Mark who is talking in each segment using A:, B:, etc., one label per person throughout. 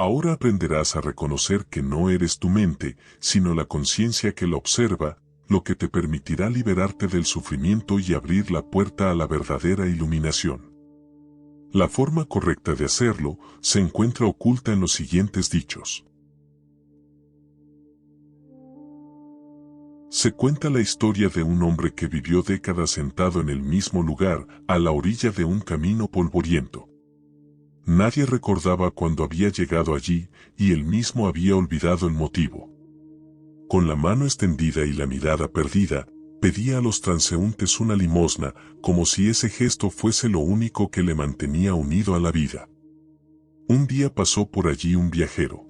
A: Ahora aprenderás a reconocer que no eres tu mente, sino la conciencia que la observa, lo que te permitirá liberarte del sufrimiento y abrir la puerta a la verdadera iluminación. La forma correcta de hacerlo se encuentra oculta en los siguientes dichos. Se cuenta la historia de un hombre que vivió décadas sentado en el mismo lugar, a la orilla de un camino polvoriento. Nadie recordaba cuándo había llegado allí, y él mismo había olvidado el motivo. Con la mano extendida y la mirada perdida, pedía a los transeúntes una limosna, como si ese gesto fuese lo único que le mantenía unido a la vida. Un día pasó por allí un viajero.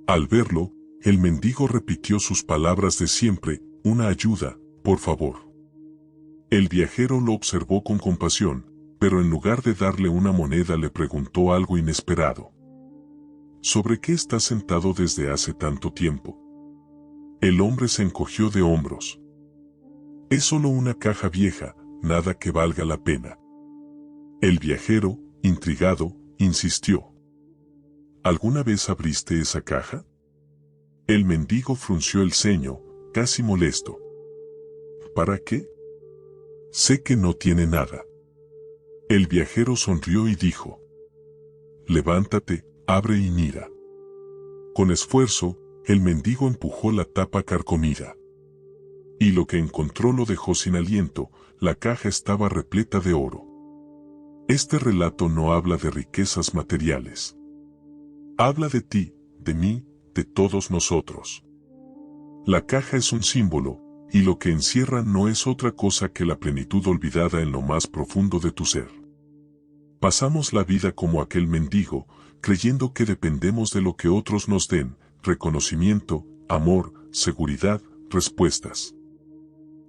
A: Al verlo, el mendigo repitió sus palabras de siempre: una ayuda, por favor. El viajero lo observó con compasión, pero en lugar de darle una moneda le preguntó algo inesperado. ¿Sobre qué estás sentado desde hace tanto tiempo? El hombre se encogió de hombros. Es solo una caja vieja, nada que valga la pena. El viajero, intrigado, insistió. ¿Alguna vez abriste esa caja? El mendigo frunció el ceño, casi molesto. ¿Para qué? Sé que no tiene nada. El viajero sonrió y dijo: levántate, abre y mira. Con esfuerzo, el mendigo empujó la tapa carcomida. Y lo que encontró lo dejó sin aliento: la caja estaba repleta de oro. Este relato no habla de riquezas materiales. Habla de ti, de mí, de todos nosotros. La caja es un símbolo, y lo que encierra no es otra cosa que la plenitud olvidada en lo más profundo de tu ser. Pasamos la vida como aquel mendigo, creyendo que dependemos de lo que otros nos den: reconocimiento, amor, seguridad, respuestas.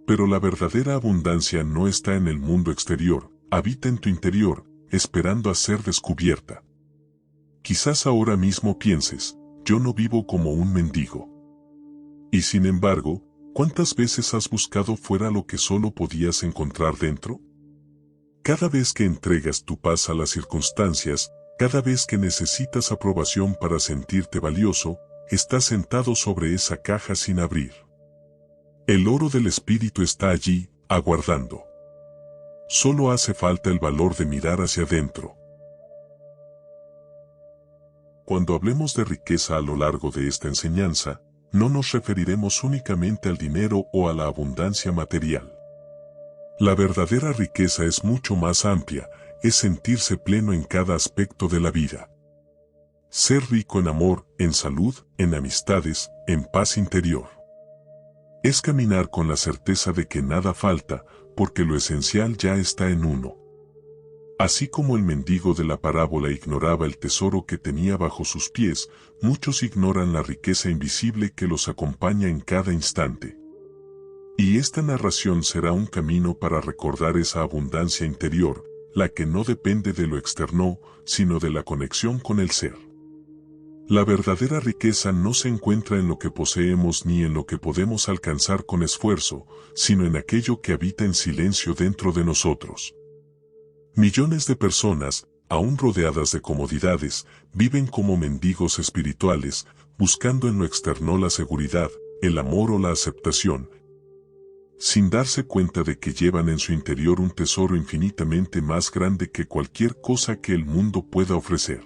A: Pero la verdadera abundancia no está en el mundo exterior, habita en tu interior, esperando a ser descubierta. Quizás ahora mismo pienses: yo no vivo como un mendigo. Y sin embargo, ¿cuántas veces has buscado fuera lo que solo podías encontrar dentro? Cada vez que entregas tu paz a las circunstancias, cada vez que necesitas aprobación para sentirte valioso, estás sentado sobre esa caja sin abrir. El oro del espíritu está allí, aguardando. Solo hace falta el valor de mirar hacia adentro. Cuando hablemos de riqueza a lo largo de esta enseñanza, no nos referiremos únicamente al dinero o a la abundancia material. La verdadera riqueza es mucho más amplia, es sentirse pleno en cada aspecto de la vida. Ser rico en amor, en salud, en amistades, en paz interior. Es caminar con la certeza de que nada falta, porque lo esencial ya está en uno. Así como el mendigo de la parábola ignoraba el tesoro que tenía bajo sus pies, muchos ignoran la riqueza invisible que los acompaña en cada instante. Y esta narración será un camino para recordar esa abundancia interior, la que no depende de lo externo, sino de la conexión con el ser. La verdadera riqueza no se encuentra en lo que poseemos ni en lo que podemos alcanzar con esfuerzo, sino en aquello que habita en silencio dentro de nosotros. Millones de personas, aún rodeadas de comodidades, viven como mendigos espirituales, buscando en lo externo la seguridad, el amor o la aceptación, sin darse cuenta de que llevan en su interior un tesoro infinitamente más grande que cualquier cosa que el mundo pueda ofrecer.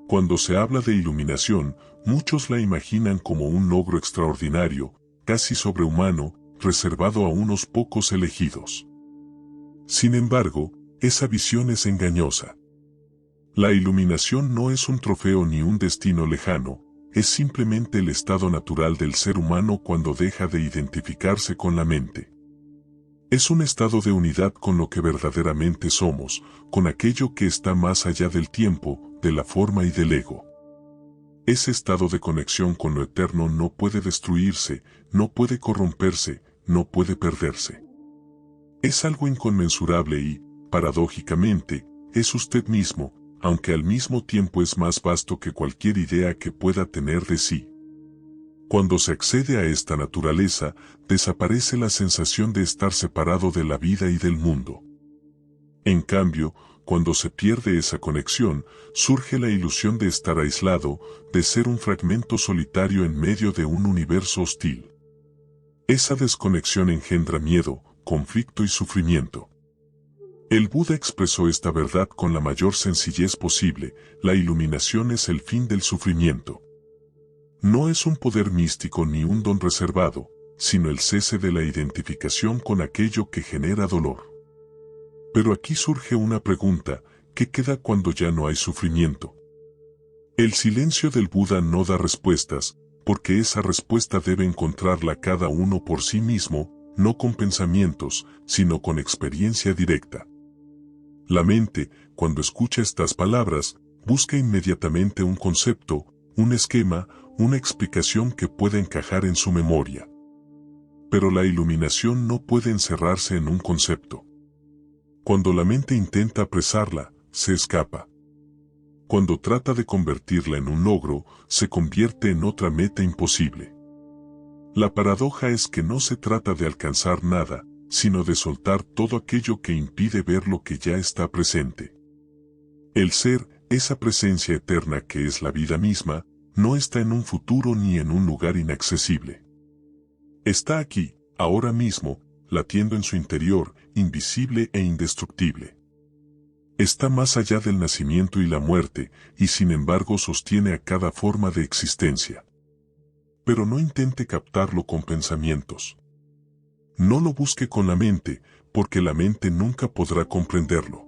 A: Cuando se habla de iluminación, muchos la imaginan como un logro extraordinario, casi sobrehumano, reservado a unos pocos elegidos. Sin embargo, esa visión es engañosa. La iluminación no es un trofeo ni un destino lejano, es simplemente el estado natural del ser humano cuando deja de identificarse con la mente. Es un estado de unidad con lo que verdaderamente somos, con aquello que está más allá del tiempo, de la forma y del ego. Ese estado de conexión con lo eterno no puede destruirse, no puede corromperse, no puede perderse. Es algo inconmensurable y, paradójicamente, es usted mismo, aunque al mismo tiempo es más vasto que cualquier idea que pueda tener de sí. Cuando se accede a esta naturaleza, desaparece la sensación de estar separado de la vida y del mundo. En cambio, cuando se pierde esa conexión, surge la ilusión de estar aislado, de ser un fragmento solitario en medio de un universo hostil. Esa desconexión engendra miedo, conflicto y sufrimiento. El Buda expresó esta verdad con la mayor sencillez posible: la iluminación es el fin del sufrimiento. No es un poder místico ni un don reservado, sino el cese de la identificación con aquello que genera dolor. Pero aquí surge una pregunta: ¿qué queda cuando ya no hay sufrimiento? El silencio del Buda no da respuestas, porque esa respuesta debe encontrarla cada uno por sí mismo, no con pensamientos, sino con experiencia directa. La mente, cuando escucha estas palabras, busca inmediatamente un concepto, un esquema, una explicación que pueda encajar en su memoria. Pero la iluminación no puede encerrarse en un concepto. Cuando la mente intenta apresarla, se escapa. Cuando trata de convertirla en un logro, se convierte en otra meta imposible. La paradoja es que no se trata de alcanzar nada, sino de soltar todo aquello que impide ver lo que ya está presente. El ser, esa presencia eterna que es la vida misma, no está en un futuro ni en un lugar inaccesible. Está aquí, ahora mismo, latiendo en su interior, invisible e indestructible. Está más allá del nacimiento y la muerte, y sin embargo sostiene a cada forma de existencia. Pero no intente captarlo con pensamientos. No lo busque con la mente, porque la mente nunca podrá comprenderlo.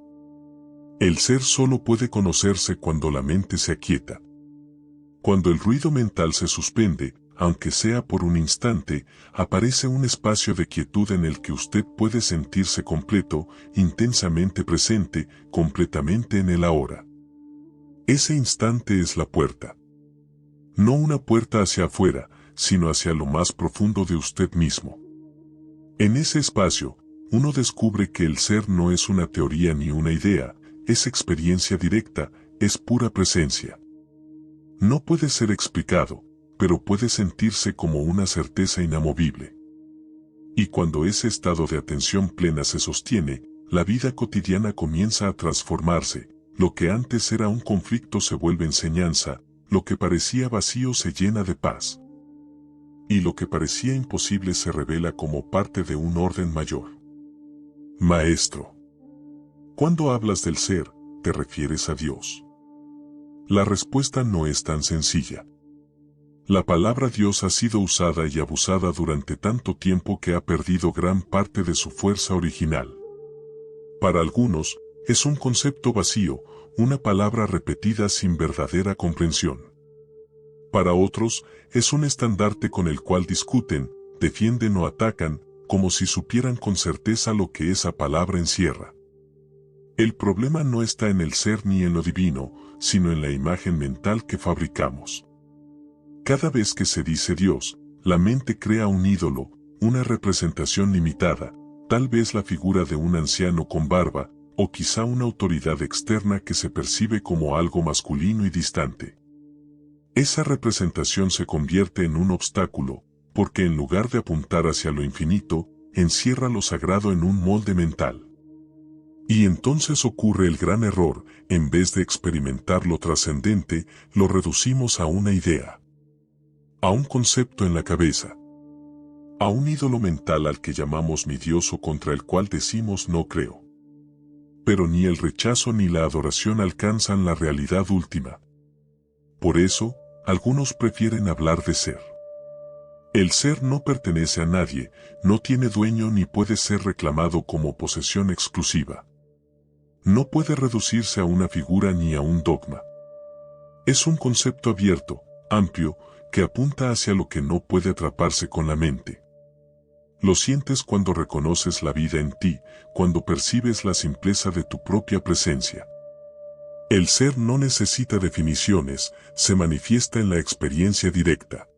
A: El ser solo puede conocerse cuando la mente se aquieta. Cuando el ruido mental se suspende, aunque sea por un instante, aparece un espacio de quietud en el que usted puede sentirse completo, intensamente presente, completamente en el ahora. Ese instante es la puerta. No una puerta hacia afuera, sino hacia lo más profundo de usted mismo. En ese espacio, uno descubre que el ser no es una teoría ni una idea, es experiencia directa, es pura presencia. No puede ser explicado, pero puede sentirse como una certeza inamovible. Y cuando ese estado de atención plena se sostiene, la vida cotidiana comienza a transformarse, lo que antes era un conflicto se vuelve enseñanza, lo que parecía vacío se llena de paz. Y lo que parecía imposible se revela como parte de un orden mayor. Maestro, cuando hablas del ser, ¿te refieres a Dios? La respuesta no es tan sencilla. La palabra Dios ha sido usada y abusada durante tanto tiempo que ha perdido gran parte de su fuerza original. Para algunos, es un concepto vacío, una palabra repetida sin verdadera comprensión. Para otros, es un estandarte con el cual discuten, defienden o atacan, como si supieran con certeza lo que esa palabra encierra. El problema no está en el ser ni en lo divino, sino en la imagen mental que fabricamos. Cada vez que se dice Dios, la mente crea un ídolo, una representación limitada, tal vez la figura de un anciano con barba, o quizá una autoridad externa que se percibe como algo masculino y distante. Esa representación se convierte en un obstáculo, porque en lugar de apuntar hacia lo infinito, encierra lo sagrado en un molde mental. Y entonces ocurre el gran error: en vez de experimentar lo trascendente, lo reducimos a una idea, a un concepto en la cabeza, a un ídolo mental al que llamamos mi Dios o contra el cual decimos no creo. Pero ni el rechazo ni la adoración alcanzan la realidad última. Por eso, algunos prefieren hablar de ser. El ser no pertenece a nadie, no tiene dueño ni puede ser reclamado como posesión exclusiva. No puede reducirse a una figura ni a un dogma. Es un concepto abierto, amplio, que apunta hacia lo que no puede atraparse con la mente. Lo sientes cuando reconoces la vida en ti, cuando percibes la simpleza de tu propia presencia. El ser no necesita definiciones, se manifiesta en la experiencia directa.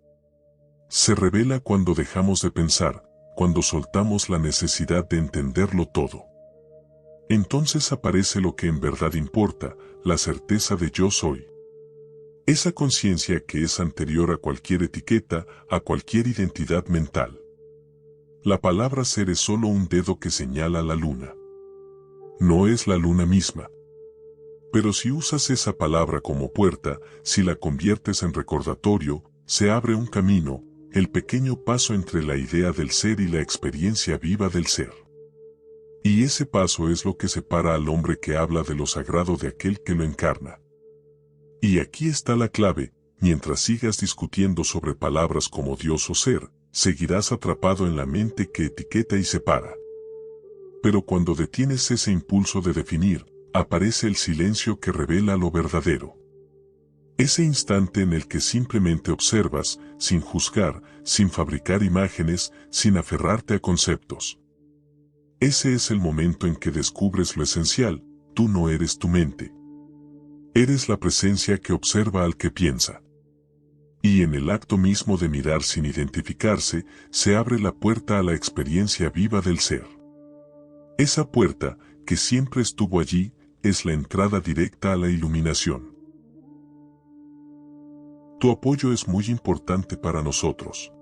A: Se revela cuando dejamos de pensar, cuando soltamos la necesidad de entenderlo todo. Entonces aparece lo que en verdad importa, la certeza de yo soy. Esa conciencia que es anterior a cualquier etiqueta, a cualquier identidad mental. La palabra ser es solo un dedo que señala la luna. No es la luna misma. Pero si usas esa palabra como puerta, si la conviertes en recordatorio, se abre un camino, el pequeño paso entre la idea del ser y la experiencia viva del ser. Y ese paso es lo que separa al hombre que habla de lo sagrado de aquel que lo encarna. Y aquí está la clave: mientras sigas discutiendo sobre palabras como Dios o ser, seguirás atrapado en la mente que etiqueta y separa. Pero cuando detienes ese impulso de definir, aparece el silencio que revela lo verdadero. Ese instante en el que simplemente observas, sin juzgar, sin fabricar imágenes, sin aferrarte a conceptos. Ese es el momento en que descubres lo esencial: tú no eres tu mente. Eres la presencia que observa al que piensa. Y en el acto mismo de mirar sin identificarse, se abre la puerta a la experiencia viva del ser. Esa puerta, que siempre estuvo allí, es la entrada directa a la iluminación. Tu apoyo es muy importante para nosotros.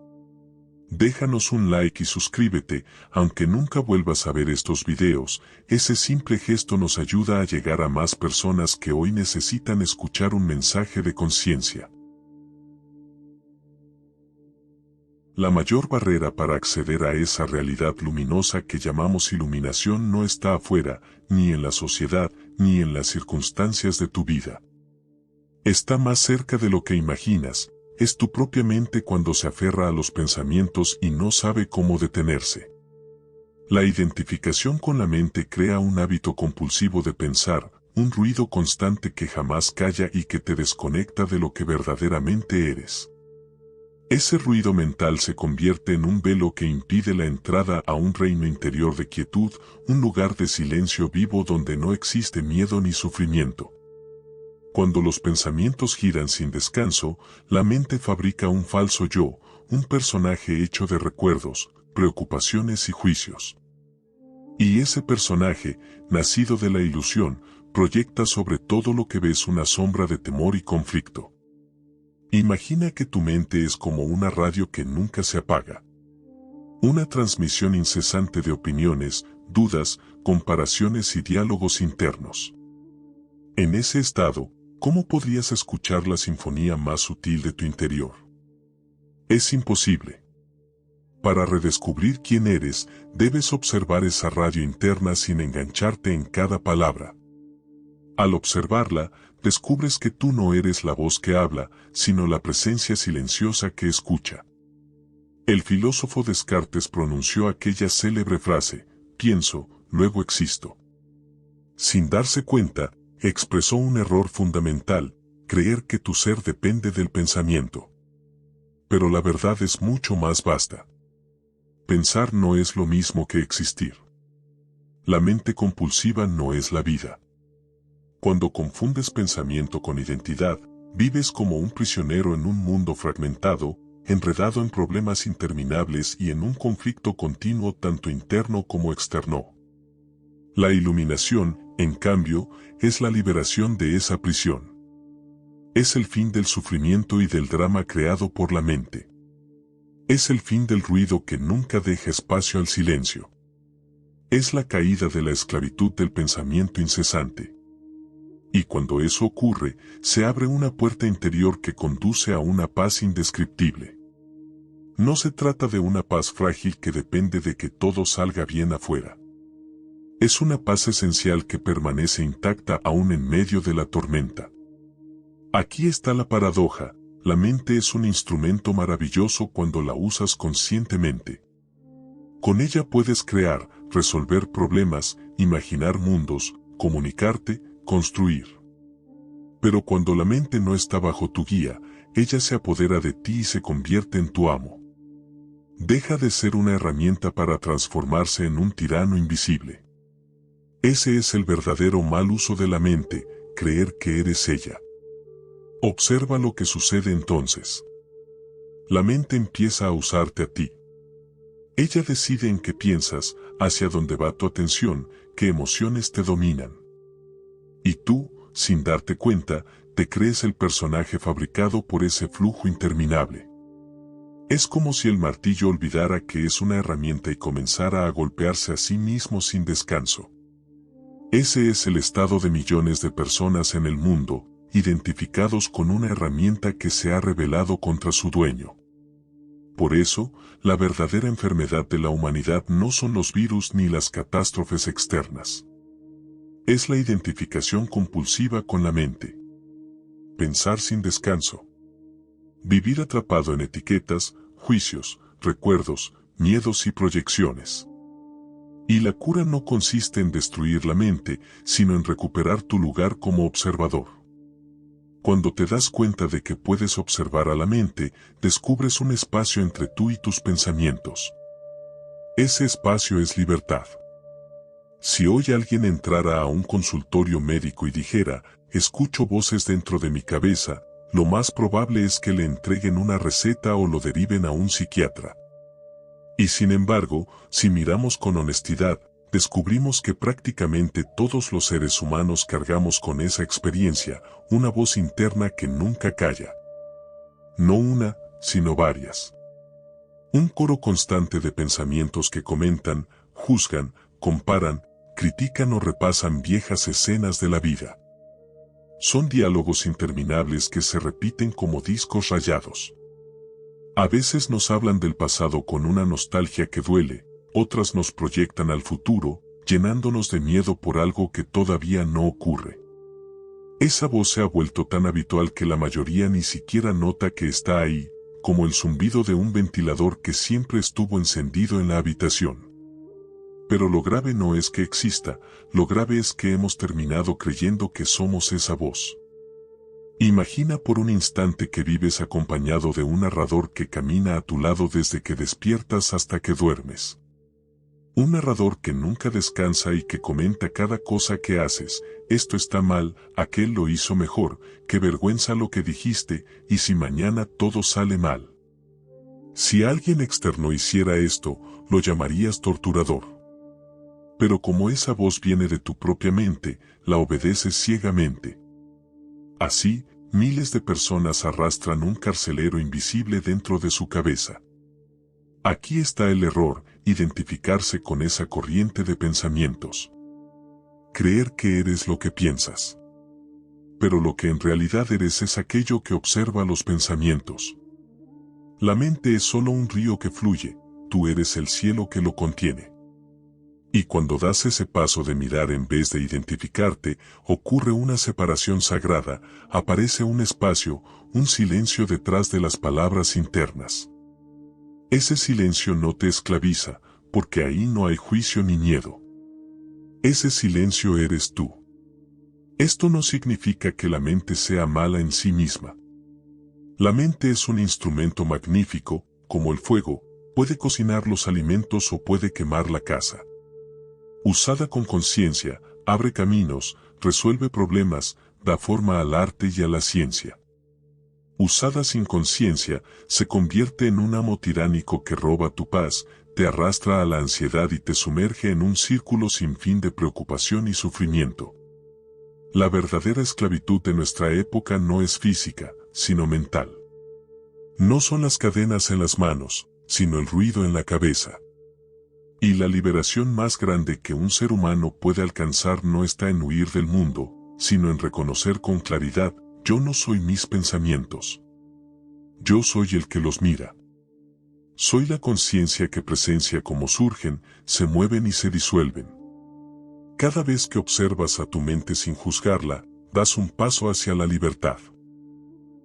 A: Déjanos un like y suscríbete, aunque nunca vuelvas a ver estos videos. Ese simple gesto nos ayuda a llegar a más personas que hoy necesitan escuchar un mensaje de conciencia. La mayor barrera para acceder a esa realidad luminosa que llamamos iluminación no está afuera, ni en la sociedad, ni en las circunstancias de tu vida. Está más cerca de lo que imaginas. Es tu propia mente cuando se aferra a los pensamientos y no sabe cómo detenerse. La identificación con la mente crea un hábito compulsivo de pensar, un ruido constante que jamás calla y que te desconecta de lo que verdaderamente eres. Ese ruido mental se convierte en un velo que impide la entrada a un reino interior de quietud, un lugar de silencio vivo donde no existe miedo ni sufrimiento. Cuando los pensamientos giran sin descanso, la mente fabrica un falso yo, un personaje hecho de recuerdos, preocupaciones y juicios. Y ese personaje, nacido de la ilusión, proyecta sobre todo lo que ves una sombra de temor y conflicto. Imagina que tu mente es como una radio que nunca se apaga. Una transmisión incesante de opiniones, dudas, comparaciones y diálogos internos. En ese estado, ¿cómo podrías escuchar la sinfonía más sutil de tu interior? Es imposible. Para redescubrir quién eres, debes observar esa radio interna sin engancharte en cada palabra. Al observarla, descubres que tú no eres la voz que habla, sino la presencia silenciosa que escucha. El filósofo Descartes pronunció aquella célebre frase: pienso, luego existo. Sin darse cuenta, expresó un error fundamental: creer que tu ser depende del pensamiento. Pero la verdad es mucho más vasta. Pensar no es lo mismo que existir. La mente compulsiva no es la vida. Cuando confundes pensamiento con identidad, vives como un prisionero en un mundo fragmentado, enredado en problemas interminables y en un conflicto continuo tanto interno como externo. La iluminación, en cambio, es la liberación de esa prisión. Es el fin del sufrimiento y del drama creado por la mente. Es el fin del ruido que nunca deja espacio al silencio. Es la caída de la esclavitud del pensamiento incesante. Y cuando eso ocurre, se abre una puerta interior que conduce a una paz indescriptible. No se trata de una paz frágil que depende de que todo salga bien afuera. Es una paz esencial que permanece intacta aún en medio de la tormenta. Aquí está la paradoja: la mente es un instrumento maravilloso cuando la usas conscientemente. Con ella puedes crear, resolver problemas, imaginar mundos, comunicarte, construir. Pero cuando la mente no está bajo tu guía, ella se apodera de ti y se convierte en tu amo. Deja de ser una herramienta para transformarse en un tirano invisible. Ese es el verdadero mal uso de la mente: creer que eres ella. Observa lo que sucede entonces. La mente empieza a usarte a ti. Ella decide en qué piensas, hacia dónde va tu atención, qué emociones te dominan. Y tú, sin darte cuenta, te crees el personaje fabricado por ese flujo interminable. Es como si el martillo olvidara que es una herramienta y comenzara a golpearse a sí mismo sin descanso. Ese es el estado de millones de personas en el mundo, identificados con una herramienta que se ha rebelado contra su dueño. Por eso, la verdadera enfermedad de la humanidad no son los virus ni las catástrofes externas. Es la identificación compulsiva con la mente. Pensar sin descanso. Vivir atrapado en etiquetas, juicios, recuerdos, miedos y proyecciones. Y la cura no consiste en destruir la mente, sino en recuperar tu lugar como observador. Cuando te das cuenta de que puedes observar a la mente, descubres un espacio entre tú y tus pensamientos. Ese espacio es libertad. Si hoy alguien entrara a un consultorio médico y dijera, escucho voces dentro de mi cabeza, lo más probable es que le entreguen una receta o lo deriven a un psiquiatra. Y sin embargo, si miramos con honestidad, descubrimos que prácticamente todos los seres humanos cargamos con esa experiencia, una voz interna que nunca calla. No una, sino varias. Un coro constante de pensamientos que comentan, juzgan, comparan, critican o repasan viejas escenas de la vida. Son diálogos interminables que se repiten como discos rayados. A veces nos hablan del pasado con una nostalgia que duele, otras nos proyectan al futuro, llenándonos de miedo por algo que todavía no ocurre. Esa voz se ha vuelto tan habitual que la mayoría ni siquiera nota que está ahí, como el zumbido de un ventilador que siempre estuvo encendido en la habitación. Pero lo grave no es que exista, lo grave es que hemos terminado creyendo que somos esa voz. Imagina por un instante que vives acompañado de un narrador que camina a tu lado desde que despiertas hasta que duermes. Un narrador que nunca descansa y que comenta cada cosa que haces, esto está mal, aquel lo hizo mejor, qué vergüenza lo que dijiste, y si mañana todo sale mal. Si alguien externo hiciera esto, lo llamarías torturador. Pero como esa voz viene de tu propia mente, la obedeces ciegamente. Así, miles de personas arrastran un carcelero invisible dentro de su cabeza. Aquí está el error, identificarse con esa corriente de pensamientos. Creer que eres lo que piensas. Pero lo que en realidad eres es aquello que observa los pensamientos. La mente es solo un río que fluye, tú eres el cielo que lo contiene. Y cuando das ese paso de mirar en vez de identificarte, ocurre una separación sagrada, aparece un espacio, un silencio detrás de las palabras internas. Ese silencio no te esclaviza, porque ahí no hay juicio ni miedo. Ese silencio eres tú. Esto no significa que la mente sea mala en sí misma. La mente es un instrumento magnífico, como el fuego, puede cocinar los alimentos o puede quemar la casa. Usada con conciencia, abre caminos, resuelve problemas, da forma al arte y a la ciencia. Usada sin conciencia, se convierte en un amo tiránico que roba tu paz, te arrastra a la ansiedad y te sumerge en un círculo sin fin de preocupación y sufrimiento. La verdadera esclavitud de nuestra época no es física, sino mental. No son las cadenas en las manos, sino el ruido en la cabeza. Y la liberación más grande que un ser humano puede alcanzar no está en huir del mundo, sino en reconocer con claridad, yo no soy mis pensamientos. Yo soy el que los mira. Soy la conciencia que presencia cómo surgen, se mueven y se disuelven. Cada vez que observas a tu mente sin juzgarla, das un paso hacia la libertad.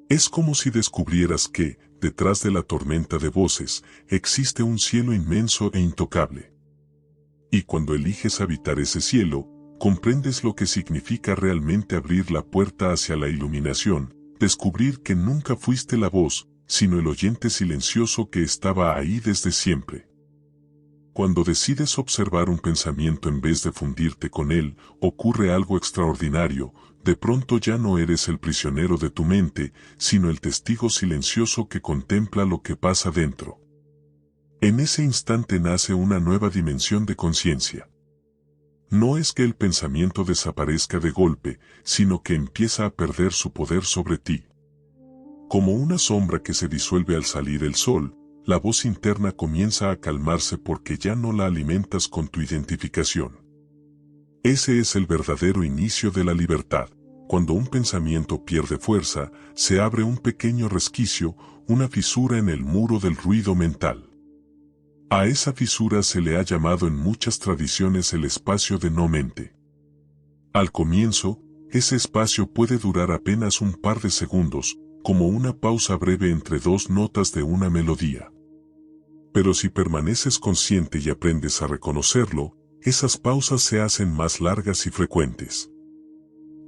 A: Es como si descubrieras que, detrás de la tormenta de voces, existe un cielo inmenso e intocable. Y cuando eliges habitar ese cielo, comprendes lo que significa realmente abrir la puerta hacia la iluminación, descubrir que nunca fuiste la voz, sino el oyente silencioso que estaba ahí desde siempre. Cuando decides observar un pensamiento en vez de fundirte con él, ocurre algo extraordinario, de pronto ya no eres el prisionero de tu mente, sino el testigo silencioso que contempla lo que pasa dentro. En ese instante nace una nueva dimensión de conciencia. No es que el pensamiento desaparezca de golpe, sino que empieza a perder su poder sobre ti. Como una sombra que se disuelve al salir el sol, la voz interna comienza a calmarse porque ya no la alimentas con tu identificación. Ese es el verdadero inicio de la libertad. Cuando un pensamiento pierde fuerza, se abre un pequeño resquicio, una fisura en el muro del ruido mental. A esa fisura se le ha llamado en muchas tradiciones el espacio de no mente. Al comienzo, ese espacio puede durar apenas un par de segundos, como una pausa breve entre dos notas de una melodía. Pero si permaneces consciente y aprendes a reconocerlo, esas pausas se hacen más largas y frecuentes.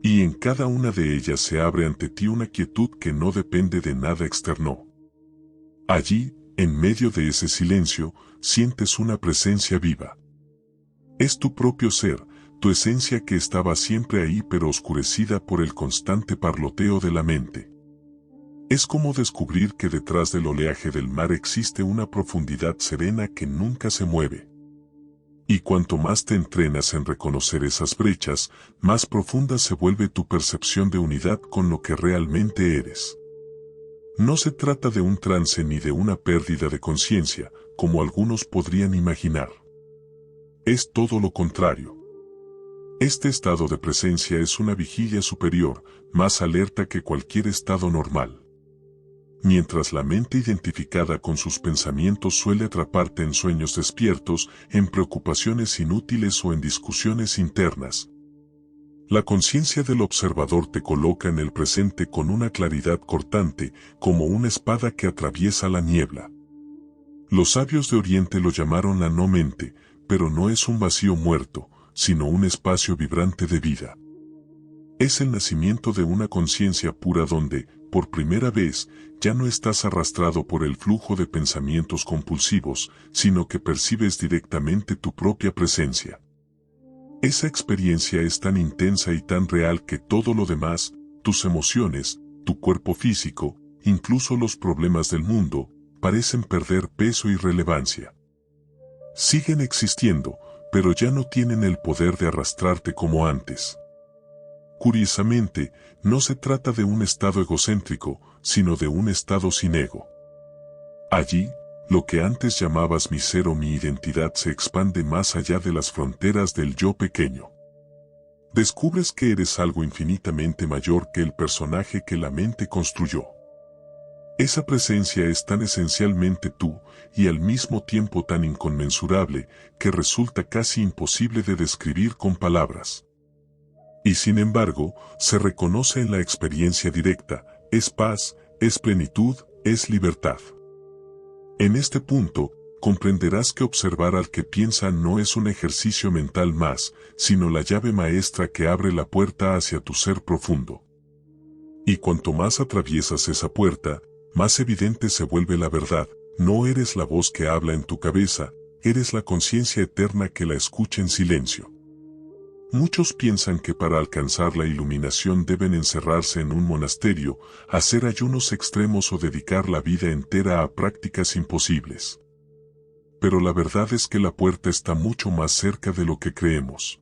A: Y en cada una de ellas se abre ante ti una quietud que no depende de nada externo. Allí, en medio de ese silencio, sientes una presencia viva. Es tu propio ser, tu esencia que estaba siempre ahí pero oscurecida por el constante parloteo de la mente. Es como descubrir que detrás del oleaje del mar existe una profundidad serena que nunca se mueve. Y cuanto más te entrenas en reconocer esas brechas, más profunda se vuelve tu percepción de unidad con lo que realmente eres. No se trata de un trance ni de una pérdida de conciencia, como algunos podrían imaginar. Es todo lo contrario. Este estado de presencia es una vigilia superior, más alerta que cualquier estado normal. Mientras la mente identificada con sus pensamientos suele atraparte en sueños despiertos, en preocupaciones inútiles o en discusiones internas, la conciencia del observador te coloca en el presente con una claridad cortante, como una espada que atraviesa la niebla. Los sabios de Oriente lo llamaron la no mente, pero no es un vacío muerto, sino un espacio vibrante de vida. Es el nacimiento de una conciencia pura donde, por primera vez, ya no estás arrastrado por el flujo de pensamientos compulsivos, sino que percibes directamente tu propia presencia. Esa experiencia es tan intensa y tan real que todo lo demás, tus emociones, tu cuerpo físico, incluso los problemas del mundo, parecen perder peso y relevancia. Siguen existiendo, pero ya no tienen el poder de arrastrarte como antes. Curiosamente, no se trata de un estado egocéntrico, sino de un estado sin ego. Allí, lo que antes llamabas mi ser o mi identidad se expande más allá de las fronteras del yo pequeño. Descubres que eres algo infinitamente mayor que el personaje que la mente construyó. Esa presencia es tan esencialmente tú, y al mismo tiempo tan inconmensurable, que resulta casi imposible de describir con palabras. Y sin embargo, se reconoce en la experiencia directa, es paz, es plenitud, es libertad. En este punto, comprenderás que observar al que piensa no es un ejercicio mental más, sino la llave maestra que abre la puerta hacia tu ser profundo. Y cuanto más atraviesas esa puerta, más evidente se vuelve la verdad. No eres la voz que habla en tu cabeza, eres la conciencia eterna que la escucha en silencio. Muchos piensan que para alcanzar la iluminación deben encerrarse en un monasterio, hacer ayunos extremos o dedicar la vida entera a prácticas imposibles. Pero la verdad es que la puerta está mucho más cerca de lo que creemos.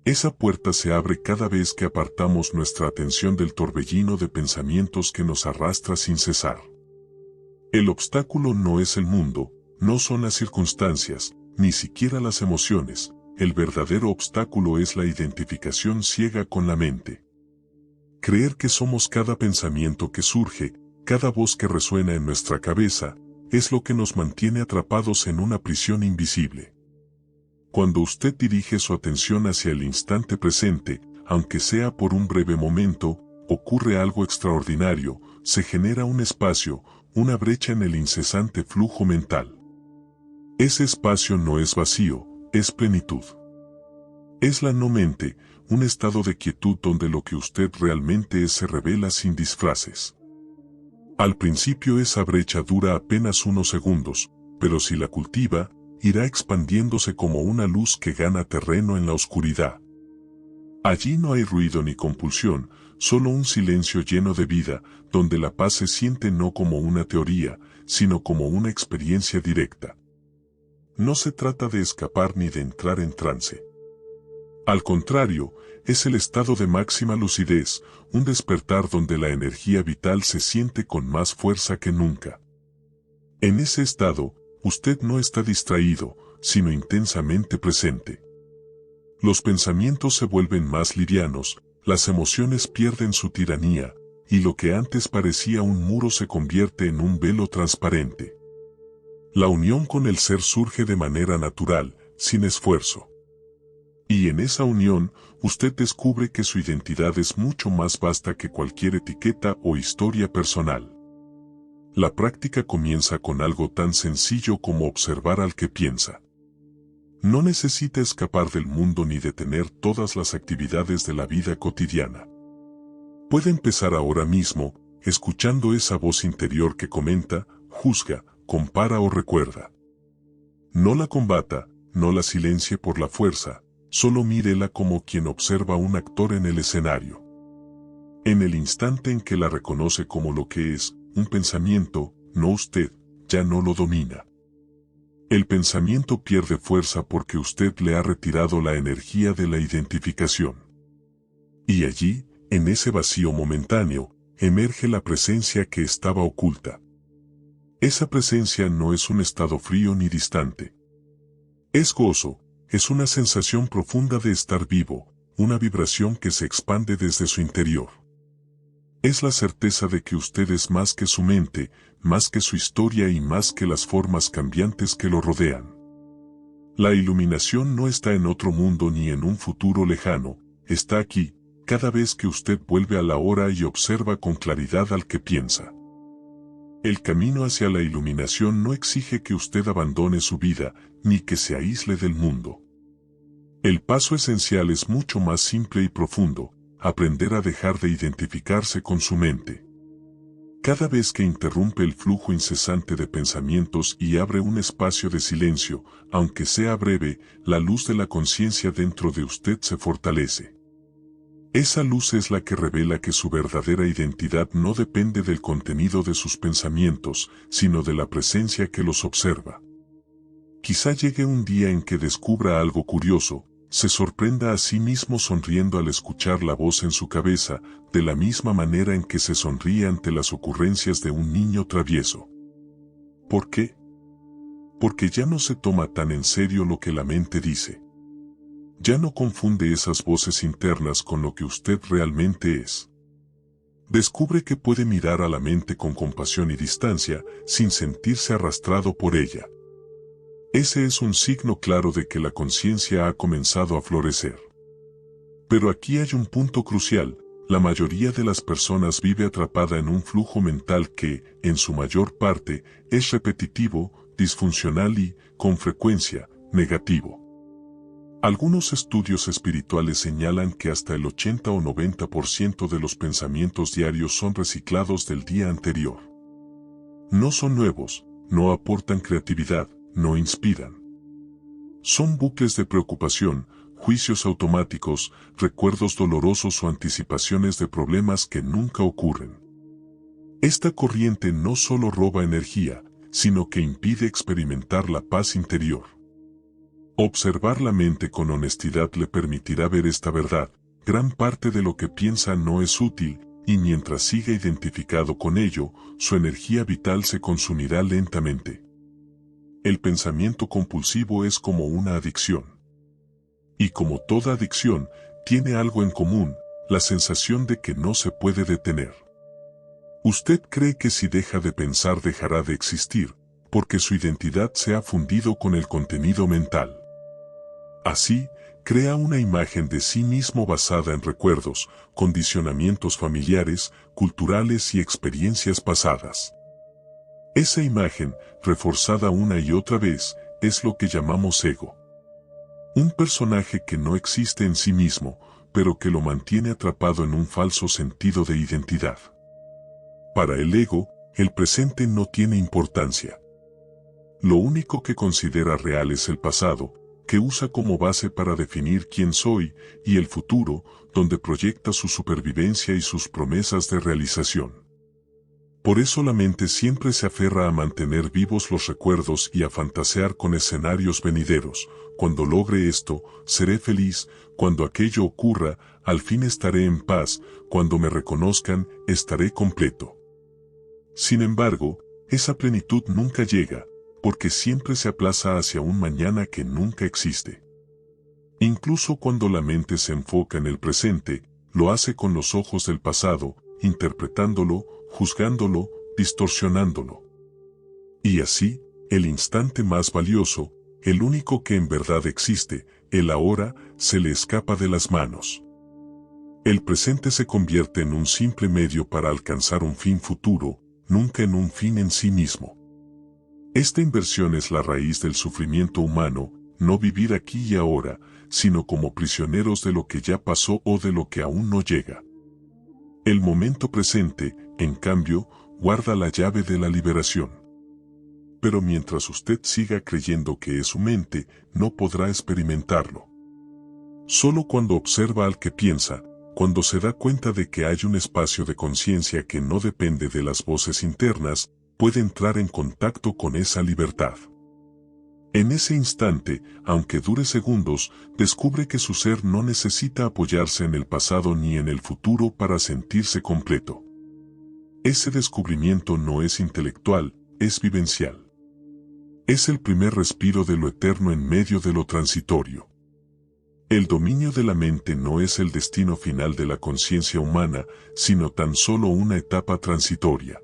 A: Esa puerta se abre cada vez que apartamos nuestra atención del torbellino de pensamientos que nos arrastra sin cesar. El obstáculo no es el mundo, no son las circunstancias, ni siquiera las emociones. El verdadero obstáculo es la identificación ciega con la mente. Creer que somos cada pensamiento que surge, cada voz que resuena en nuestra cabeza, es lo que nos mantiene atrapados en una prisión invisible. Cuando usted dirige su atención hacia el instante presente, aunque sea por un breve momento, ocurre algo extraordinario, se genera un espacio, una brecha en el incesante flujo mental. Ese espacio no es vacío, es plenitud. Es la no mente, un estado de quietud donde lo que usted realmente es se revela sin disfraces. Al principio esa brecha dura apenas unos segundos, pero si la cultiva, irá expandiéndose como una luz que gana terreno en la oscuridad. Allí no hay ruido ni compulsión, solo un silencio lleno de vida, donde la paz se siente no como una teoría, sino como una experiencia directa. No se trata de escapar ni de entrar en trance. Al contrario, es el estado de máxima lucidez, un despertar donde la energía vital se siente con más fuerza que nunca. En ese estado, usted no está distraído, sino intensamente presente. Los pensamientos se vuelven más livianos, las emociones pierden su tiranía, y lo que antes parecía un muro se convierte en un velo transparente. La unión con el ser surge de manera natural, sin esfuerzo. Y en esa unión, usted descubre que su identidad es mucho más vasta que cualquier etiqueta o historia personal. La práctica comienza con algo tan sencillo como observar al que piensa. No necesita escapar del mundo ni detener todas las actividades de la vida cotidiana. Puede empezar ahora mismo, escuchando esa voz interior que comenta, juzga, compara o recuerda. No la combata, no la silencie por la fuerza, solo mírela como quien observa a un actor en el escenario. En el instante en que la reconoce como lo que es, un pensamiento, no usted, ya no lo domina. El pensamiento pierde fuerza porque usted le ha retirado la energía de la identificación. Y allí, en ese vacío momentáneo, emerge la presencia que estaba oculta. Esa presencia no es un estado frío ni distante. Es gozo, es una sensación profunda de estar vivo, una vibración que se expande desde su interior. Es la certeza de que usted es más que su mente, más que su historia y más que las formas cambiantes que lo rodean. La iluminación no está en otro mundo ni en un futuro lejano, está aquí, cada vez que usted vuelve a la hora y observa con claridad al que piensa. El camino hacia la iluminación no exige que usted abandone su vida, ni que se aísle del mundo. El paso esencial es mucho más simple y profundo, aprender a dejar de identificarse con su mente. Cada vez que interrumpe el flujo incesante de pensamientos y abre un espacio de silencio, aunque sea breve, la luz de la conciencia dentro de usted se fortalece. Esa luz es la que revela que su verdadera identidad no depende del contenido de sus pensamientos, sino de la presencia que los observa. Quizá llegue un día en que descubra algo curioso, se sorprenda a sí mismo sonriendo al escuchar la voz en su cabeza, de la misma manera en que se sonríe ante las ocurrencias de un niño travieso. ¿Por qué? Porque ya no se toma tan en serio lo que la mente dice. Ya no confunde esas voces internas con lo que usted realmente es. Descubre que puede mirar a la mente con compasión y distancia, sin sentirse arrastrado por ella. Ese es un signo claro de que la conciencia ha comenzado a florecer. Pero aquí hay un punto crucial: la mayoría de las personas vive atrapada en un flujo mental que, en su mayor parte, es repetitivo, disfuncional y, con frecuencia, negativo. Algunos estudios espirituales señalan que hasta el 80 o 90% de los pensamientos diarios son reciclados del día anterior. No son nuevos, no aportan creatividad, no inspiran. Son bucles de preocupación, juicios automáticos, recuerdos dolorosos o anticipaciones de problemas que nunca ocurren. Esta corriente no solo roba energía, sino que impide experimentar la paz interior. Observar la mente con honestidad le permitirá ver esta verdad: gran parte de lo que piensa no es útil, y mientras siga identificado con ello, su energía vital se consumirá lentamente. El pensamiento compulsivo es como una adicción. Y como toda adicción, tiene algo en común: la sensación de que no se puede detener. Usted cree que si deja de pensar dejará de existir, porque su identidad se ha fundido con el contenido mental. Así, crea una imagen de sí mismo basada en recuerdos, condicionamientos familiares, culturales y experiencias pasadas. Esa imagen, reforzada una y otra vez, es lo que llamamos ego. Un personaje que no existe en sí mismo, pero que lo mantiene atrapado en un falso sentido de identidad. Para el ego, el presente no tiene importancia. Lo único que considera real es el pasado, que usa como base para definir quién soy, y el futuro, donde proyecta su supervivencia y sus promesas de realización. Por eso la mente siempre se aferra a mantener vivos los recuerdos y a fantasear con escenarios venideros: cuando logre esto, seré feliz; cuando aquello ocurra, al fin estaré en paz; cuando me reconozcan, estaré completo. Sin embargo, esa plenitud nunca llega, porque siempre se aplaza hacia un mañana que nunca existe. Incluso cuando la mente se enfoca en el presente, lo hace con los ojos del pasado, interpretándolo, juzgándolo, distorsionándolo. Y así, el instante más valioso, el único que en verdad existe, el ahora, se le escapa de las manos. El presente se convierte en un simple medio para alcanzar un fin futuro, nunca en un fin en sí mismo. Esta inversión es la raíz del sufrimiento humano, no vivir aquí y ahora, sino como prisioneros de lo que ya pasó o de lo que aún no llega. El momento presente, en cambio, guarda la llave de la liberación. Pero mientras usted siga creyendo que es su mente, no podrá experimentarlo. Solo cuando observa al que piensa, cuando se da cuenta de que hay un espacio de conciencia que no depende de las voces internas, puede entrar en contacto con esa libertad. En ese instante, aunque dure segundos, descubre que su ser no necesita apoyarse en el pasado ni en el futuro para sentirse completo. Ese descubrimiento no es intelectual, es vivencial. Es el primer respiro de lo eterno en medio de lo transitorio. El dominio de la mente no es el destino final de la conciencia humana, sino tan solo una etapa transitoria.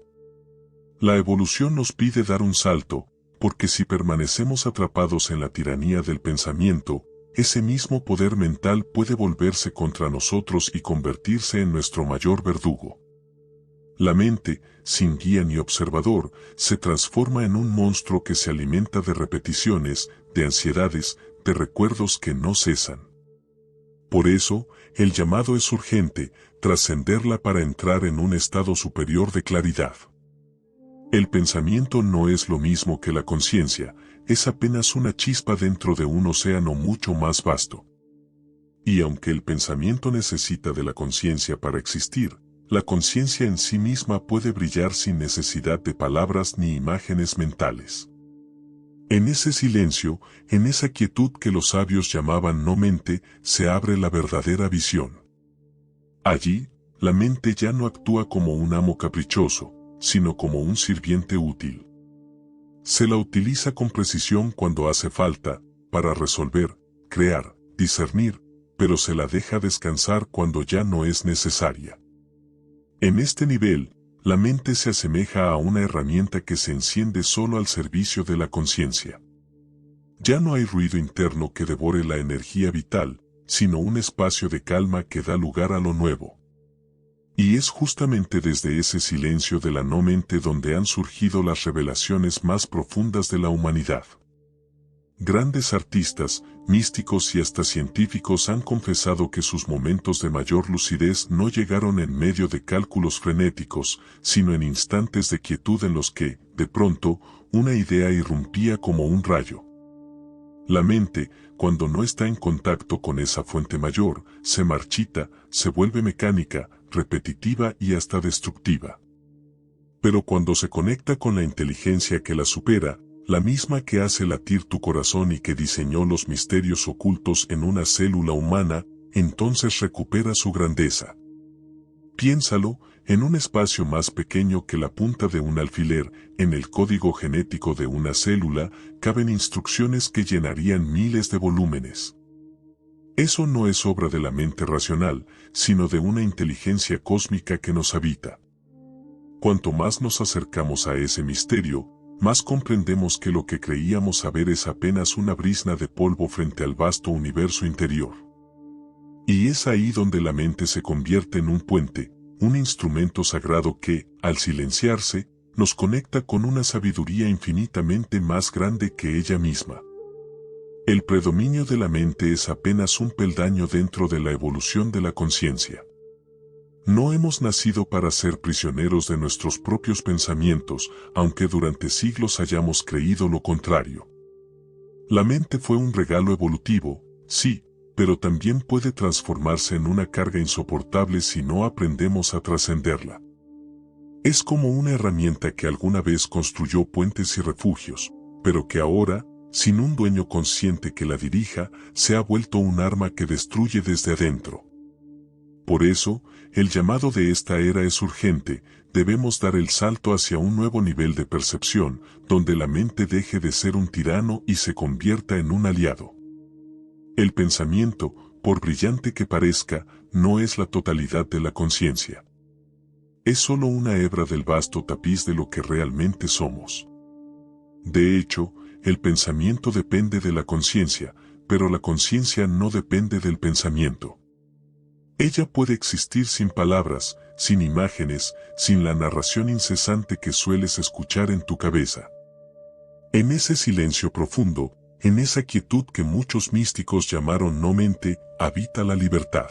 A: La evolución nos pide dar un salto, porque si permanecemos atrapados en la tiranía del pensamiento, ese mismo poder mental puede volverse contra nosotros y convertirse en nuestro mayor verdugo. La mente, sin guía ni observador, se transforma en un monstruo que se alimenta de repeticiones, de ansiedades, de recuerdos que no cesan. Por eso, el llamado es urgente, trascenderla para entrar en un estado superior de claridad. El pensamiento no es lo mismo que la conciencia, es apenas una chispa dentro de un océano mucho más vasto. Y aunque el pensamiento necesita de la conciencia para existir, la conciencia en sí misma puede brillar sin necesidad de palabras ni imágenes mentales. En ese silencio, en esa quietud que los sabios llamaban no mente, se abre la verdadera visión. Allí, la mente ya no actúa como un amo caprichoso, sino como un sirviente útil. Se la utiliza con precisión cuando hace falta, para resolver, crear, discernir, pero se la deja descansar cuando ya no es necesaria. En este nivel, la mente se asemeja a una herramienta que se enciende solo al servicio de la conciencia. Ya no hay ruido interno que devore la energía vital, sino un espacio de calma que da lugar a lo nuevo. Y es justamente desde ese silencio de la no mente donde han surgido las revelaciones más profundas de la humanidad. Grandes artistas, místicos y hasta científicos han confesado que sus momentos de mayor lucidez no llegaron en medio de cálculos frenéticos, sino en instantes de quietud en los que, de pronto, una idea irrumpía como un rayo. La mente, cuando no está en contacto con esa fuente mayor, se marchita, se vuelve mecánica, repetitiva y hasta destructiva. Pero cuando se conecta con la inteligencia que la supera, la misma que hace latir tu corazón y que diseñó los misterios ocultos en una célula humana, entonces recupera su grandeza. Piénsalo, en un espacio más pequeño que la punta de un alfiler, en el código genético de una célula, caben instrucciones que llenarían miles de volúmenes. Eso no es obra de la mente racional, sino de una inteligencia cósmica que nos habita. Cuanto más nos acercamos a ese misterio, más comprendemos que lo que creíamos saber es apenas una brizna de polvo frente al vasto universo interior. Y es ahí donde la mente se convierte en un puente, un instrumento sagrado que, al silenciarse, nos conecta con una sabiduría infinitamente más grande que ella misma. El predominio de la mente es apenas un peldaño dentro de la evolución de la conciencia. No hemos nacido para ser prisioneros de nuestros propios pensamientos, aunque durante siglos hayamos creído lo contrario. La mente fue un regalo evolutivo, sí, pero también puede transformarse en una carga insoportable si no aprendemos a trascenderla. Es como una herramienta que alguna vez construyó puentes y refugios, pero que ahora, sin un dueño consciente que la dirija, se ha vuelto un arma que destruye desde adentro. Por eso, el llamado de esta era es urgente, debemos dar el salto hacia un nuevo nivel de percepción, donde la mente deje de ser un tirano y se convierta en un aliado. El pensamiento, por brillante que parezca, no es la totalidad de la conciencia. Es solo una hebra del vasto tapiz de lo que realmente somos. De hecho, el pensamiento depende de la conciencia, pero la conciencia no depende del pensamiento. Ella puede existir sin palabras, sin imágenes, sin la narración incesante que sueles escuchar en tu cabeza. En ese silencio profundo, en esa quietud que muchos místicos llamaron no mente, habita la libertad.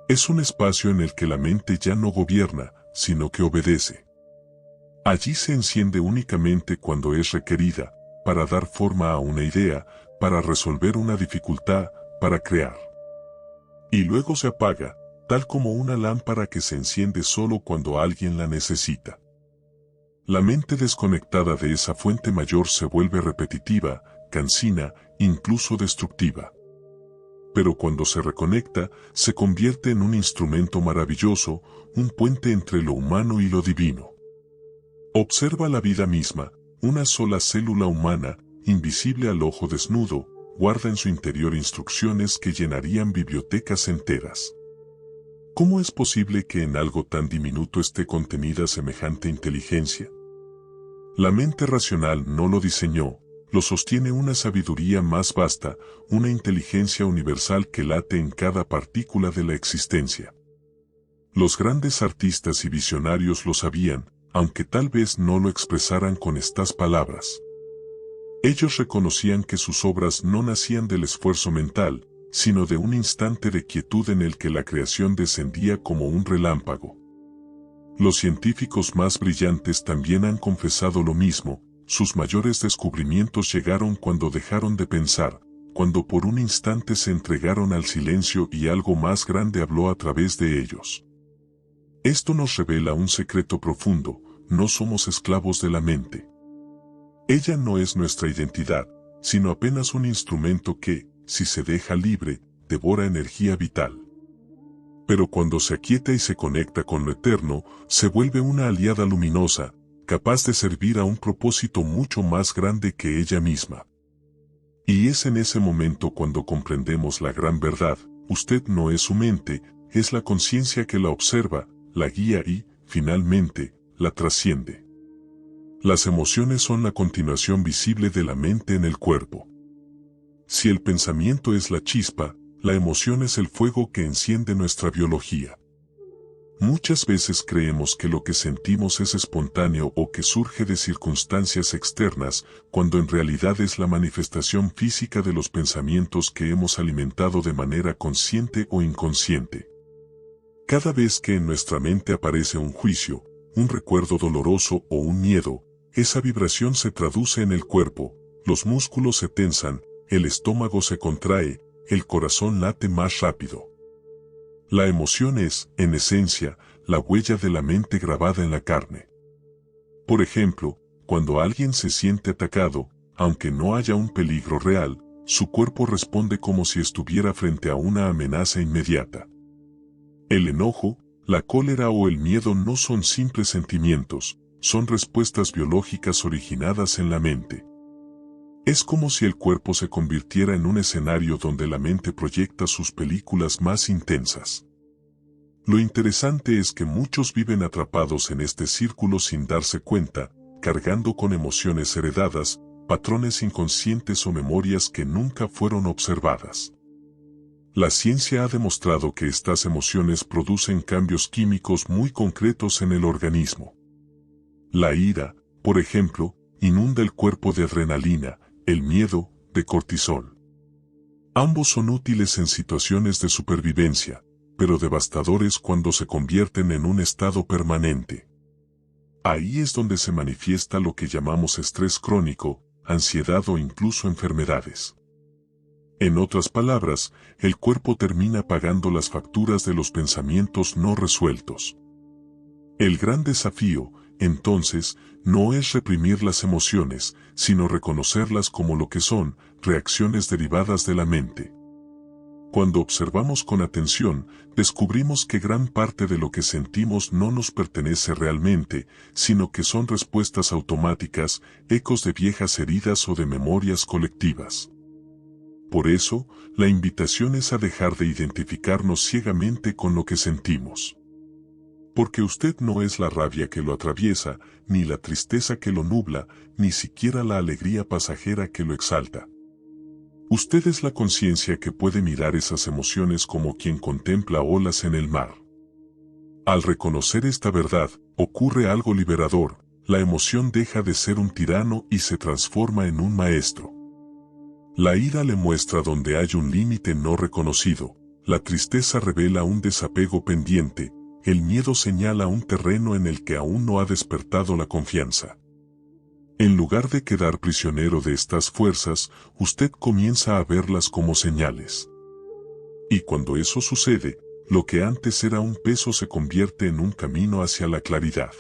A: Es un espacio en el que la mente ya no gobierna, sino que obedece. Allí se enciende únicamente cuando es requerida, para dar forma a una idea, para resolver una dificultad, para crear. Y luego se apaga, tal como una lámpara que se enciende solo cuando alguien la necesita. La mente desconectada de esa fuente mayor se vuelve repetitiva, cansina, incluso destructiva. Pero cuando se reconecta, se convierte en un instrumento maravilloso, un puente entre lo humano y lo divino. Observa la vida misma, una sola célula humana, invisible al ojo desnudo, guarda en su interior instrucciones que llenarían bibliotecas enteras. ¿Cómo es posible que en algo tan diminuto esté contenida semejante inteligencia? La mente racional no lo diseñó, lo sostiene una sabiduría más vasta, una inteligencia universal que late en cada partícula de la existencia. Los grandes artistas y visionarios lo sabían, aunque tal vez no lo expresaran con estas palabras. Ellos reconocían que sus obras no nacían del esfuerzo mental, sino de un instante de quietud en el que la creación descendía como un relámpago. Los científicos más brillantes también han confesado lo mismo, sus mayores descubrimientos llegaron cuando dejaron de pensar, cuando por un instante se entregaron al silencio y algo más grande habló a través de ellos. Esto nos revela un secreto profundo, no somos esclavos de la mente. Ella no es nuestra identidad, sino apenas un instrumento que, si se deja libre, devora energía vital. Pero cuando se aquieta y se conecta con lo eterno, se vuelve una aliada luminosa, capaz de servir a un propósito mucho más grande que ella misma. Y es en ese momento cuando comprendemos la gran verdad, usted no es su mente, es la conciencia que la observa, la guía y, finalmente, la trasciende. Las emociones son la continuación visible de la mente en el cuerpo. Si el pensamiento es la chispa, la emoción es el fuego que enciende nuestra biología. Muchas veces creemos que lo que sentimos es espontáneo o que surge de circunstancias externas, cuando en realidad es la manifestación física de los pensamientos que hemos alimentado de manera consciente o inconsciente. Cada vez que en nuestra mente aparece un juicio, un recuerdo doloroso o un miedo, esa vibración se traduce en el cuerpo, los músculos se tensan, el estómago se contrae, el corazón late más rápido. La emoción es, en esencia, la huella de la mente grabada en la carne. Por ejemplo, cuando alguien se siente atacado, aunque no haya un peligro real, su cuerpo responde como si estuviera frente a una amenaza inmediata. El enojo, la cólera o el miedo no son simples sentimientos, son respuestas biológicas originadas en la mente. Es como si el cuerpo se convirtiera en un escenario donde la mente proyecta sus películas más intensas. Lo interesante es que muchos viven atrapados en este círculo sin darse cuenta, cargando con emociones heredadas, patrones inconscientes o memorias que nunca fueron observadas. La ciencia ha demostrado que estas emociones producen cambios químicos muy concretos en el organismo. La ira, por ejemplo, inunda el cuerpo de adrenalina, el miedo, de cortisol. Ambos son útiles en situaciones de supervivencia, pero devastadores cuando se convierten en un estado permanente. Ahí es donde se manifiesta lo que llamamos estrés crónico, ansiedad o incluso enfermedades. En otras palabras, el cuerpo termina pagando las facturas de los pensamientos no resueltos. El gran desafío, entonces, no es reprimir las emociones, sino reconocerlas como lo que son, reacciones derivadas de la mente. Cuando observamos con atención, descubrimos que gran parte de lo que sentimos no nos pertenece realmente, sino que son respuestas automáticas, ecos de viejas heridas o de memorias colectivas. Por eso, la invitación es a dejar de identificarnos ciegamente con lo que sentimos. Porque usted no es la rabia que lo atraviesa, ni la tristeza que lo nubla, ni siquiera la alegría pasajera que lo exalta. Usted es la conciencia que puede mirar esas emociones como quien contempla olas en el mar. Al reconocer esta verdad, ocurre algo liberador, la emoción deja de ser un tirano y se transforma en un maestro. La ira le muestra donde hay un límite no reconocido, la tristeza revela un desapego pendiente, el miedo señala un terreno en el que aún no ha despertado la confianza. En lugar de quedar prisionero de estas fuerzas, usted comienza a verlas como señales. Y cuando eso sucede, lo que antes era un peso se convierte en un camino hacia la claridad.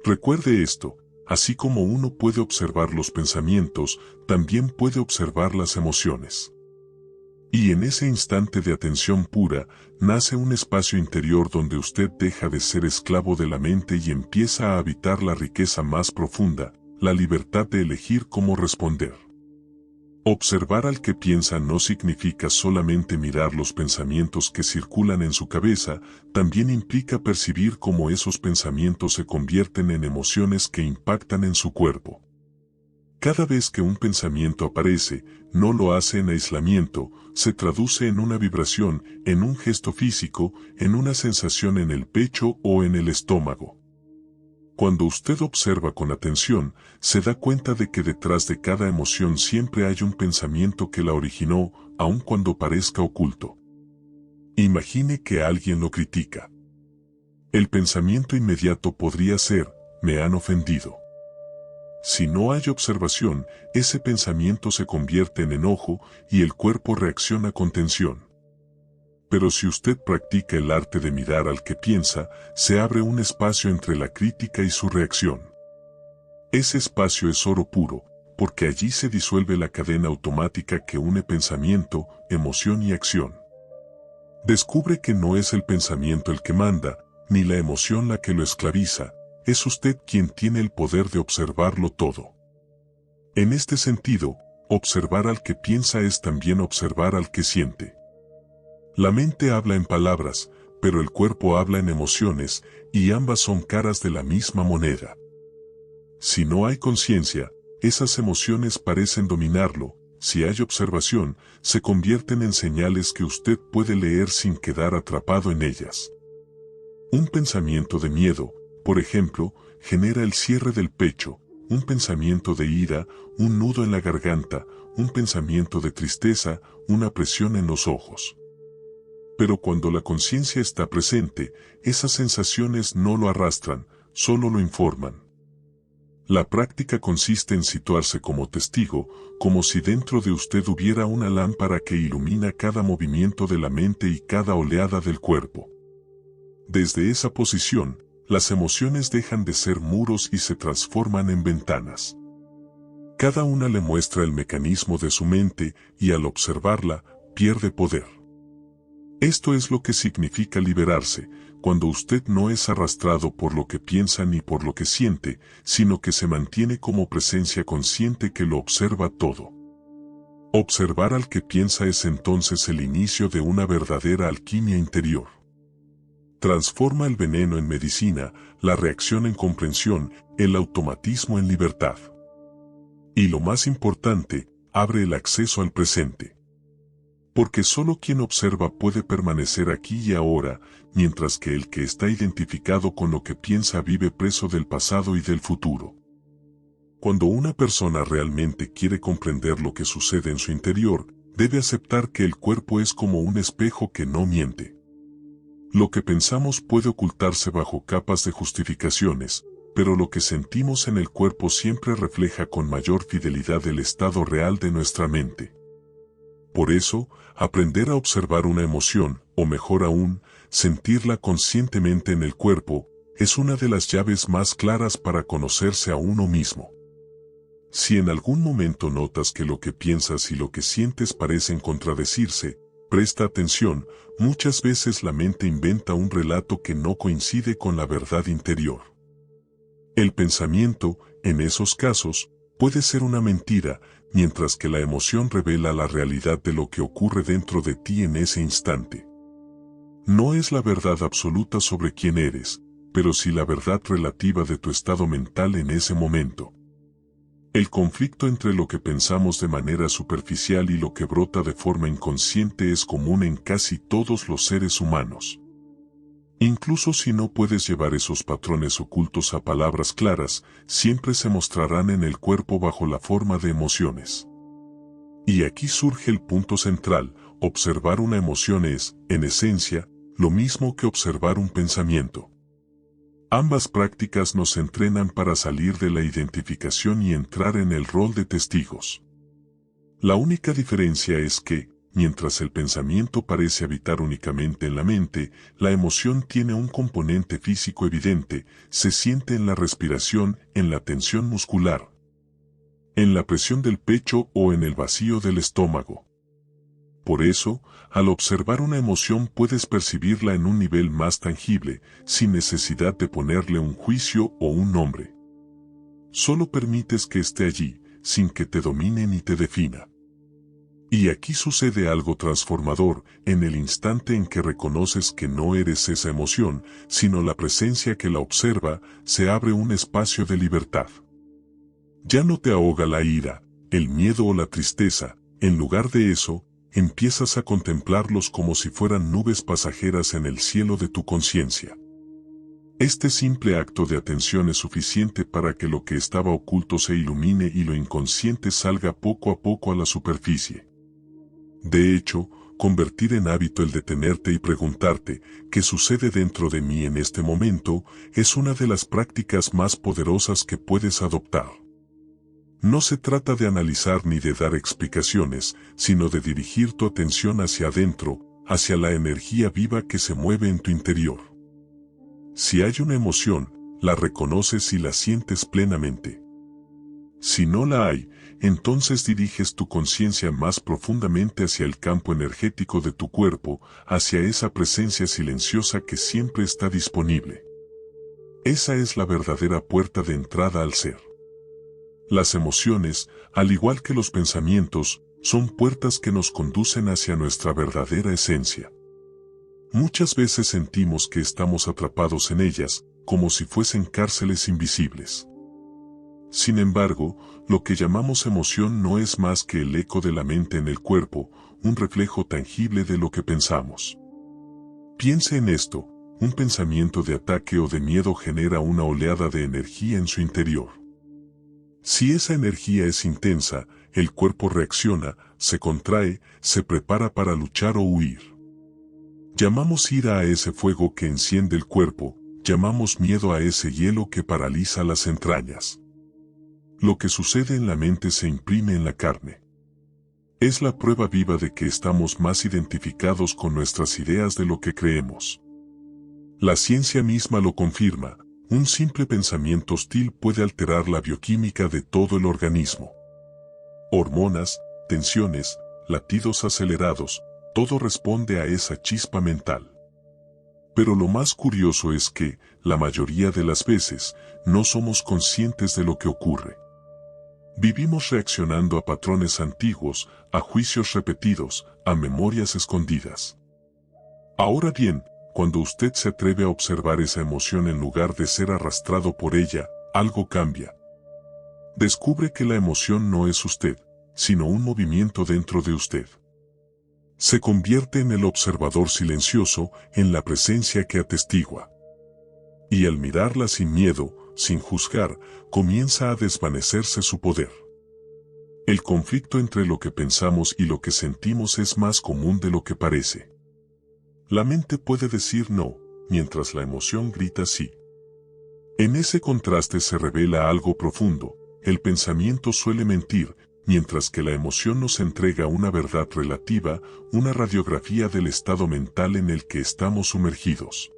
A: Recuerde esto, así como uno puede observar los pensamientos, también puede observar las emociones. Y en ese instante de atención pura, nace un espacio interior donde usted deja de ser esclavo de la mente y empieza a habitar la riqueza más profunda, la libertad de elegir cómo responder. Observar al que piensa no significa solamente mirar los pensamientos que circulan en su cabeza, también implica percibir cómo esos pensamientos se convierten en emociones que impactan en su cuerpo. Cada vez que un pensamiento aparece, no lo hace en aislamiento, se traduce en una vibración, en un gesto físico, en una sensación en el pecho o en el estómago. Cuando usted observa con atención, se da cuenta de que detrás de cada emoción siempre hay un pensamiento que la originó, aun cuando parezca oculto. Imagine que alguien lo critica. El pensamiento inmediato podría ser, me han ofendido. Si no hay observación, ese pensamiento se convierte en enojo y el cuerpo reacciona con tensión. Pero si usted practica el arte de mirar al que piensa, se abre un espacio entre la crítica y su reacción. Ese espacio es oro puro, porque allí se disuelve la cadena automática que une pensamiento, emoción y acción. Descubre que no es el pensamiento el que manda, ni la emoción la que lo esclaviza, es usted quien tiene el poder de observarlo todo. En este sentido, observar al que piensa es también observar al que siente. La mente habla en palabras, pero el cuerpo habla en emociones, y ambas son caras de la misma moneda. Si no hay conciencia, esas emociones parecen dominarlo, si hay observación, se convierten en señales que usted puede leer sin quedar atrapado en ellas. Un pensamiento de miedo, por ejemplo, genera el cierre del pecho, un pensamiento de ira, un nudo en la garganta, un pensamiento de tristeza, una presión en los ojos. Pero cuando la conciencia está presente, esas sensaciones no lo arrastran, solo lo informan. La práctica consiste en situarse como testigo, como si dentro de usted hubiera una lámpara que ilumina cada movimiento de la mente y cada oleada del cuerpo. Desde esa posición, las emociones dejan de ser muros y se transforman en ventanas. Cada una le muestra el mecanismo de su mente y al observarla, pierde poder. Esto es lo que significa liberarse, cuando usted no es arrastrado por lo que piensa ni por lo que siente, sino que se mantiene como presencia consciente que lo observa todo. Observar al que piensa es entonces el inicio de una verdadera alquimia interior. Transforma el veneno en medicina, la reacción en comprensión, el automatismo en libertad. Y lo más importante, abre el acceso al presente. Porque solo quien observa puede permanecer aquí y ahora, mientras que el que está identificado con lo que piensa vive preso del pasado y del futuro. Cuando una persona realmente quiere comprender lo que sucede en su interior, debe aceptar que el cuerpo es como un espejo que no miente. Lo que pensamos puede ocultarse bajo capas de justificaciones, pero lo que sentimos en el cuerpo siempre refleja con mayor fidelidad el estado real de nuestra mente. Por eso, aprender a observar una emoción, o mejor aún, sentirla conscientemente en el cuerpo, es una de las llaves más claras para conocerse a uno mismo. Si en algún momento notas que lo que piensas y lo que sientes parecen contradecirse, presta atención, muchas veces la mente inventa un relato que no coincide con la verdad interior. El pensamiento, en esos casos, puede ser una mentira, mientras que la emoción revela la realidad de lo que ocurre dentro de ti en ese instante. No es la verdad absoluta sobre quién eres, pero sí la verdad relativa de tu estado mental en ese momento. El conflicto entre lo que pensamos de manera superficial y lo que brota de forma inconsciente es común en casi todos los seres humanos. Incluso si no puedes llevar esos patrones ocultos a palabras claras, siempre se mostrarán en el cuerpo bajo la forma de emociones. Y aquí surge el punto central: observar una emoción es, en esencia, lo mismo que observar un pensamiento. Ambas prácticas nos entrenan para salir de la identificación y entrar en el rol de testigos. La única diferencia es que, mientras el pensamiento parece habitar únicamente en la mente, la emoción tiene un componente físico evidente, se siente en la respiración, en la tensión muscular, en la presión del pecho o en el vacío del estómago. Por eso, al observar una emoción puedes percibirla en un nivel más tangible, sin necesidad de ponerle un juicio o un nombre. Solo permites que esté allí, sin que te domine ni te defina. Y aquí sucede algo transformador: en el instante en que reconoces que no eres esa emoción, sino la presencia que la observa, se abre un espacio de libertad. Ya no te ahoga la ira, el miedo o la tristeza. En lugar de eso, empiezas a contemplarlos como si fueran nubes pasajeras en el cielo de tu conciencia. Este simple acto de atención es suficiente para que lo que estaba oculto se ilumine y lo inconsciente salga poco a poco a la superficie. De hecho, convertir en hábito el detenerte y preguntarte ¿qué sucede dentro de mí en este momento? Es una de las prácticas más poderosas que puedes adoptar. No se trata de analizar ni de dar explicaciones, sino de dirigir tu atención hacia adentro, hacia la energía viva que se mueve en tu interior. Si hay una emoción, la reconoces y la sientes plenamente. Si no la hay, entonces diriges tu conciencia más profundamente hacia el campo energético de tu cuerpo, hacia esa presencia silenciosa que siempre está disponible. Esa es la verdadera puerta de entrada al ser. Las emociones, al igual que los pensamientos, son puertas que nos conducen hacia nuestra verdadera esencia. Muchas veces sentimos que estamos atrapados en ellas, como si fuesen cárceles invisibles. Sin embargo, lo que llamamos emoción no es más que el eco de la mente en el cuerpo, un reflejo tangible de lo que pensamos. Piense en esto: un pensamiento de ataque o de miedo genera una oleada de energía en su interior. Si esa energía es intensa, el cuerpo reacciona, se contrae, se prepara para luchar o huir. Llamamos ira a ese fuego que enciende el cuerpo, llamamos miedo a ese hielo que paraliza las entrañas. Lo que sucede en la mente se imprime en la carne. Es la prueba viva de que estamos más identificados con nuestras ideas de lo que creemos. La ciencia misma lo confirma: un simple pensamiento hostil puede alterar la bioquímica de todo el organismo. Hormonas, tensiones, latidos acelerados, todo responde a esa chispa mental. Pero lo más curioso es que, la mayoría de las veces, no somos conscientes de lo que ocurre. Vivimos reaccionando a patrones antiguos, a juicios repetidos, a memorias escondidas. Ahora bien, cuando usted se atreve a observar esa emoción en lugar de ser arrastrado por ella, algo cambia. Descubre que la emoción no es usted, sino un movimiento dentro de usted. Se convierte en el observador silencioso, en la presencia que atestigua. Y al mirarla sin miedo, sin juzgar, comienza a desvanecerse su poder. El conflicto entre lo que pensamos y lo que sentimos es más común de lo que parece. La mente puede decir no, mientras la emoción grita sí. En ese contraste se revela algo profundo: el pensamiento suele mentir, mientras que la emoción nos entrega una verdad relativa, una radiografía del estado mental en el que estamos sumergidos.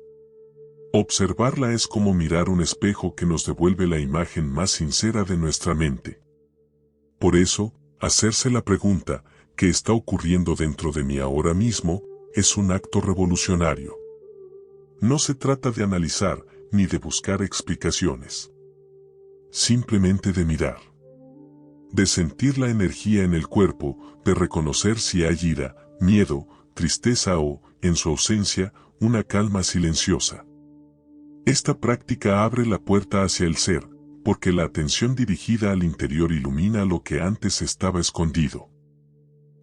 A: Observarla es como mirar un espejo que nos devuelve la imagen más sincera de nuestra mente. Por eso, hacerse la pregunta ¿qué está ocurriendo dentro de mí ahora mismo? Es un acto revolucionario. No se trata de analizar, ni de buscar explicaciones. Simplemente de mirar. de sentir la energía en el cuerpo, de reconocer si hay ira, miedo, tristeza o, en su ausencia, una calma silenciosa. Esta práctica abre la puerta hacia el ser, porque la atención dirigida al interior ilumina lo que antes estaba escondido.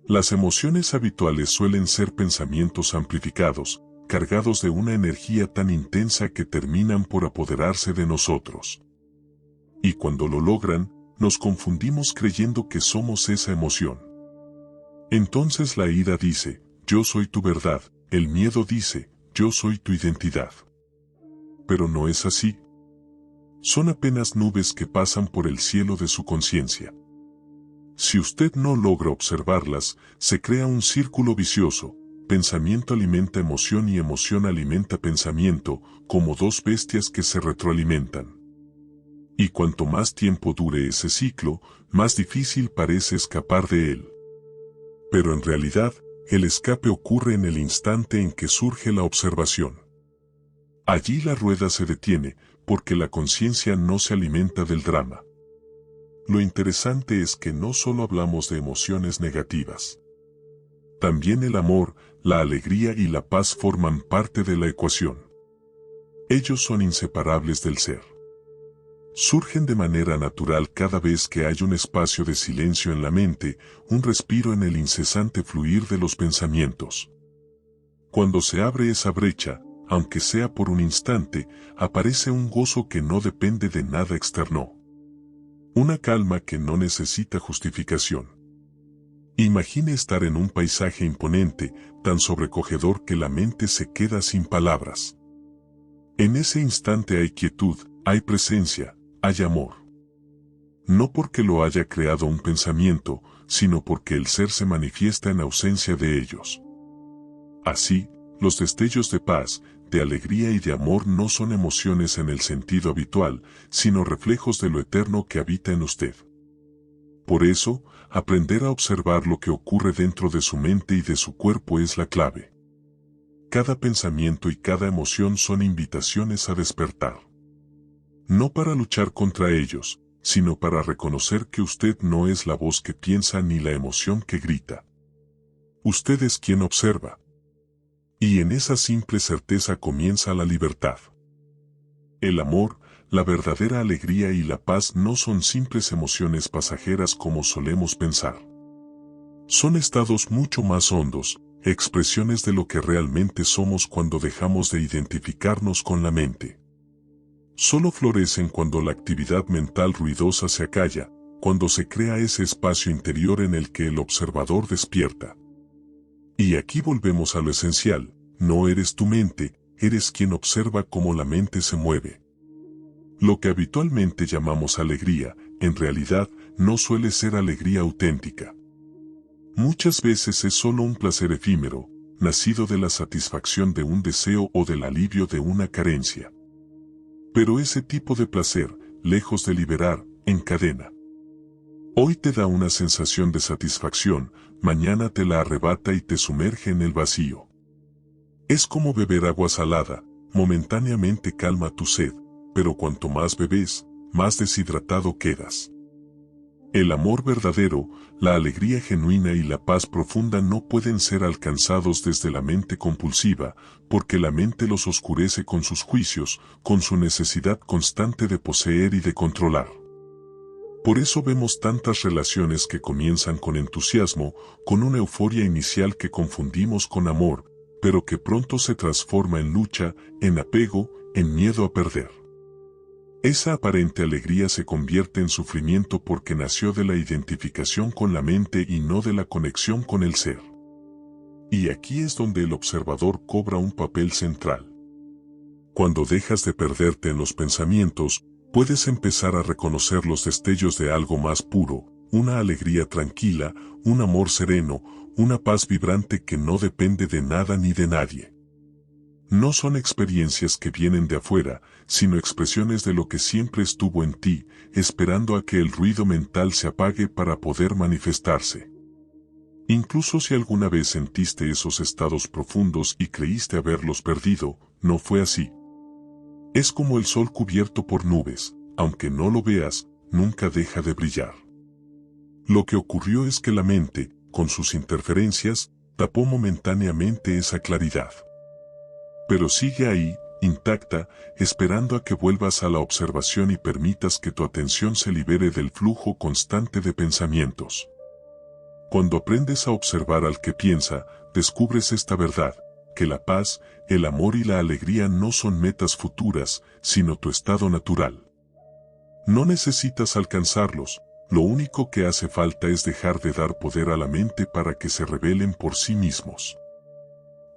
A: Las emociones habituales suelen ser pensamientos amplificados, cargados de una energía tan intensa que terminan por apoderarse de nosotros. Y cuando lo logran, nos confundimos creyendo que somos esa emoción. Entonces la ira dice, yo soy tu verdad, el miedo dice, yo soy tu identidad. Pero no es así. Son apenas nubes que pasan por el cielo de su conciencia. Si usted no logra observarlas, se crea un círculo vicioso. Pensamiento alimenta emoción y emoción alimenta pensamiento, como dos bestias que se retroalimentan. Y cuanto más tiempo dure ese ciclo, más difícil parece escapar de él. Pero en realidad, el escape ocurre en el instante en que surge la observación. Allí la rueda se detiene, porque la conciencia no se alimenta del drama. Lo interesante es que no solo hablamos de emociones negativas. También el amor, la alegría y la paz forman parte de la ecuación. Ellos son inseparables del ser. Surgen de manera natural cada vez que hay un espacio de silencio en la mente, un respiro en el incesante fluir de los pensamientos. Cuando se abre esa brecha, aunque sea por un instante, aparece un gozo que no depende de nada externo. Una calma que no necesita justificación. Imagine estar en un paisaje imponente, tan sobrecogedor que la mente se queda sin palabras. En ese instante hay quietud, hay presencia, hay amor. No porque lo haya creado un pensamiento, sino porque el ser se manifiesta en ausencia de ellos. Así, los destellos de paz, de alegría y de amor no son emociones en el sentido habitual, sino reflejos de lo eterno que habita en usted. Por eso, aprender a observar lo que ocurre dentro de su mente y de su cuerpo es la clave. Cada pensamiento y cada emoción son invitaciones a despertar. No para luchar contra ellos, sino para reconocer que usted no es la voz que piensa ni la emoción que grita. Usted es quien observa. Y en esa simple certeza comienza la libertad. El amor, la verdadera alegría y la paz no son simples emociones pasajeras como solemos pensar. Son estados mucho más hondos, expresiones de lo que realmente somos cuando dejamos de identificarnos con la mente. Solo florecen cuando la actividad mental ruidosa se acalla, cuando se crea ese espacio interior en el que el observador despierta. Y aquí volvemos a lo esencial, no eres tu mente, eres quien observa cómo la mente se mueve. Lo que habitualmente llamamos alegría, en realidad, no suele ser alegría auténtica. Muchas veces es solo un placer efímero, nacido de la satisfacción de un deseo o del alivio de una carencia. Pero ese tipo de placer, lejos de liberar, encadena. Hoy te da una sensación de satisfacción, mañana te la arrebata y te sumerge en el vacío. Es como beber agua salada, momentáneamente calma tu sed, pero cuanto más bebes, más deshidratado quedas. El amor verdadero, la alegría genuina y la paz profunda no pueden ser alcanzados desde la mente compulsiva, porque la mente los oscurece con sus juicios, con su necesidad constante de poseer y de controlar. Por eso vemos tantas relaciones que comienzan con entusiasmo, con una euforia inicial que confundimos con amor, pero que pronto se transforma en lucha, en apego, en miedo a perder. Esa aparente alegría se convierte en sufrimiento porque nació de la identificación con la mente y no de la conexión con el ser. Y aquí es donde el observador cobra un papel central. Cuando dejas de perderte en los pensamientos, puedes empezar a reconocer los destellos de algo más puro, una alegría tranquila, un amor sereno, una paz vibrante que no depende de nada ni de nadie. No son experiencias que vienen de afuera, sino expresiones de lo que siempre estuvo en ti, esperando a que el ruido mental se apague para poder manifestarse. Incluso si alguna vez sentiste esos estados profundos y creíste haberlos perdido, no fue así. Es como el sol cubierto por nubes, aunque no lo veas, nunca deja de brillar. Lo que ocurrió es que la mente, con sus interferencias, tapó momentáneamente esa claridad. Pero sigue ahí, intacta, esperando a que vuelvas a la observación y permitas que tu atención se libere del flujo constante de pensamientos. Cuando aprendes a observar al que piensa, descubres esta verdad, que la paz, el amor y la alegría no son metas futuras, sino tu estado natural. No necesitas alcanzarlos, lo único que hace falta es dejar de dar poder a la mente para que se rebelen por sí mismos.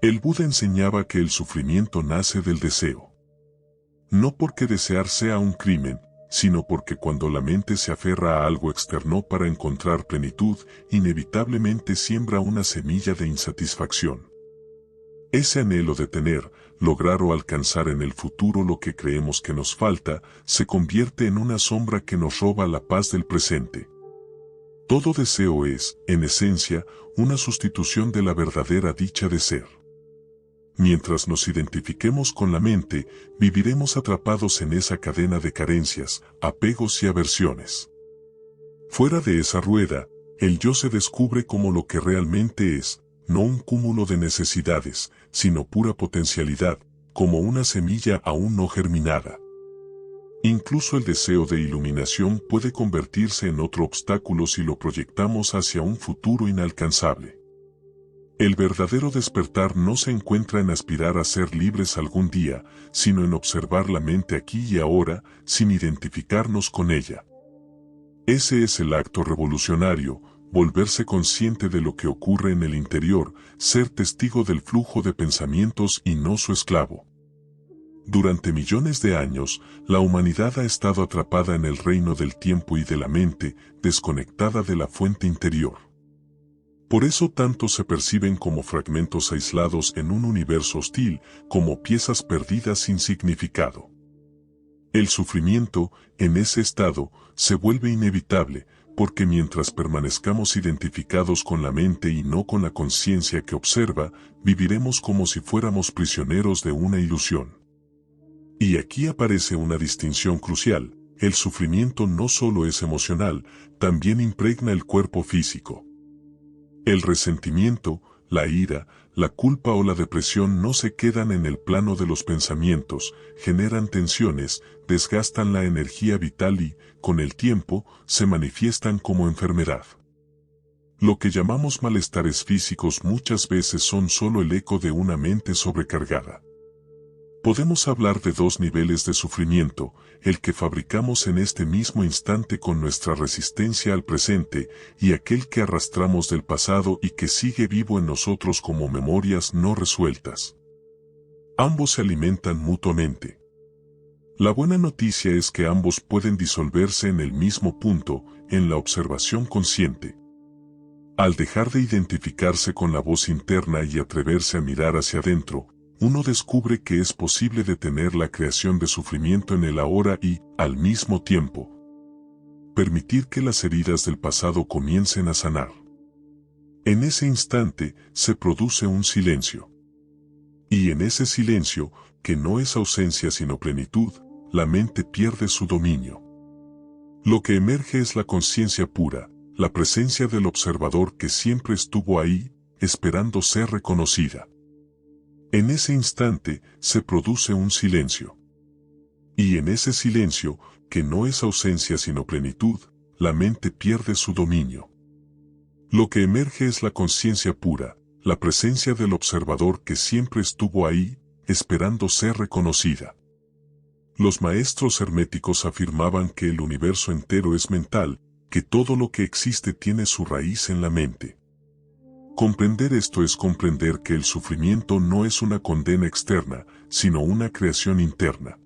A: El Buda enseñaba que el sufrimiento nace del deseo. No porque desear sea un crimen, sino porque cuando la mente se aferra a algo externo para encontrar plenitud, inevitablemente siembra una semilla de insatisfacción. Ese anhelo de tener, lograr o alcanzar en el futuro lo que creemos que nos falta, se convierte en una sombra que nos roba la paz del presente. Todo deseo es, en esencia, una sustitución de la verdadera dicha de ser. Mientras nos identifiquemos con la mente, viviremos atrapados en esa cadena de carencias, apegos y aversiones. Fuera de esa rueda, el yo se descubre como lo que realmente es, no un cúmulo de necesidades, sino pura potencialidad, como una semilla aún no germinada. Incluso el deseo de iluminación puede convertirse en otro obstáculo si lo proyectamos hacia un futuro inalcanzable. El verdadero despertar no se encuentra en aspirar a ser libres algún día, sino en observar la mente aquí y ahora, sin identificarnos con ella. Ese es el acto revolucionario, volverse consciente de lo que ocurre en el interior, ser testigo del flujo de pensamientos y no su esclavo. Durante millones de años, la humanidad ha estado atrapada en el reino del tiempo y de la mente, desconectada de la fuente interior. Por eso tanto se perciben como fragmentos aislados en un universo hostil, como piezas perdidas sin significado. El sufrimiento, en ese estado, se vuelve inevitable, porque mientras permanezcamos identificados con la mente y no con la conciencia que observa, viviremos como si fuéramos prisioneros de una ilusión. Y aquí aparece una distinción crucial: el sufrimiento no solo es emocional, también impregna el cuerpo físico. El resentimiento, la ira, la culpa o la depresión no se quedan en el plano de los pensamientos, generan tensiones, desgastan la energía vital y, con el tiempo, se manifiestan como enfermedad. Lo que llamamos malestares físicos muchas veces son solo el eco de una mente sobrecargada. Podemos hablar de dos niveles de sufrimiento: el que fabricamos en este mismo instante con nuestra resistencia al presente, y aquel que arrastramos del pasado y que sigue vivo en nosotros como memorias no resueltas. Ambos se alimentan mutuamente. La buena noticia es que ambos pueden disolverse en el mismo punto, en la observación consciente. Al dejar de identificarse con la voz interna y atreverse a mirar hacia adentro, uno descubre que es posible detener la creación de sufrimiento en el ahora y, al mismo tiempo, permitir que las heridas del pasado comiencen a sanar. En ese instante, se produce un silencio. Y en ese silencio, que no es ausencia sino plenitud, la mente pierde su dominio. Lo que emerge es la conciencia pura, la presencia del observador que siempre estuvo ahí, esperando ser reconocida. En ese instante, se produce un silencio. Y en ese silencio, que no es ausencia sino plenitud, la mente pierde su dominio. Lo que emerge es la conciencia pura, la presencia del observador que siempre estuvo ahí, esperando ser reconocida. Los maestros herméticos afirmaban que el universo entero es mental, que todo lo que existe tiene su raíz en la mente. Comprender esto es comprender que el sufrimiento no es una condena externa, sino una creación interna.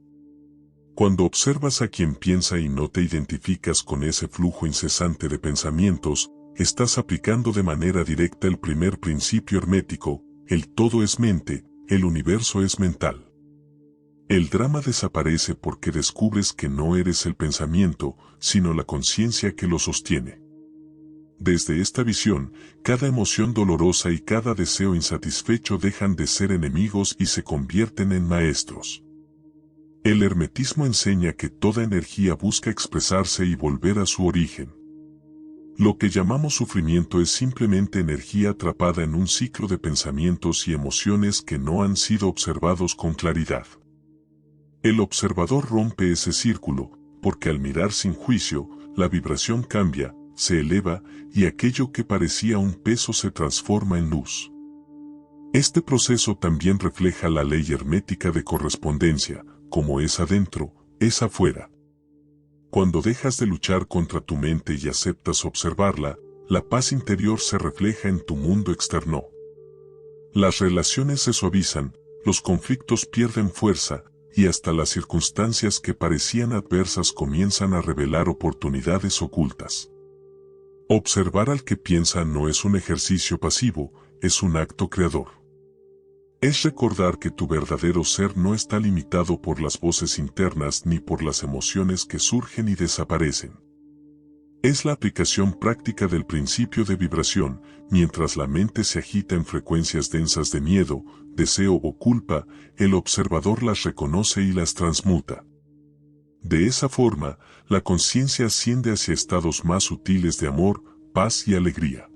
A: Cuando observas a quien piensa y no te identificas con ese flujo incesante de pensamientos, estás aplicando de manera directa el primer principio hermético: el todo es mente, el universo es mental. El drama desaparece porque descubres que no eres el pensamiento, sino la conciencia que lo sostiene. Desde esta visión, cada emoción dolorosa y cada deseo insatisfecho dejan de ser enemigos y se convierten en maestros. El hermetismo enseña que toda energía busca expresarse y volver a su origen. Lo que llamamos sufrimiento es simplemente energía atrapada en un ciclo de pensamientos y emociones que no han sido observados con claridad. El observador rompe ese círculo, porque al mirar sin juicio, la vibración cambia, se eleva, y aquello que parecía un peso se transforma en luz. Este proceso también refleja la ley hermética de correspondencia, como es adentro, es afuera. Cuando dejas de luchar contra tu mente y aceptas observarla, la paz interior se refleja en tu mundo externo. Las relaciones se suavizan, los conflictos pierden fuerza, y hasta las circunstancias que parecían adversas comienzan a revelar oportunidades ocultas. Observar al que piensa no es un ejercicio pasivo, es un acto creador. Es recordar que tu verdadero ser no está limitado por las voces internas ni por las emociones que surgen y desaparecen. Es la aplicación práctica del principio de vibración, mientras la mente se agita en frecuencias densas de miedo, deseo o culpa, el observador las reconoce y las transmuta. De esa forma, la conciencia asciende hacia estados más sutiles de amor, paz y alegría.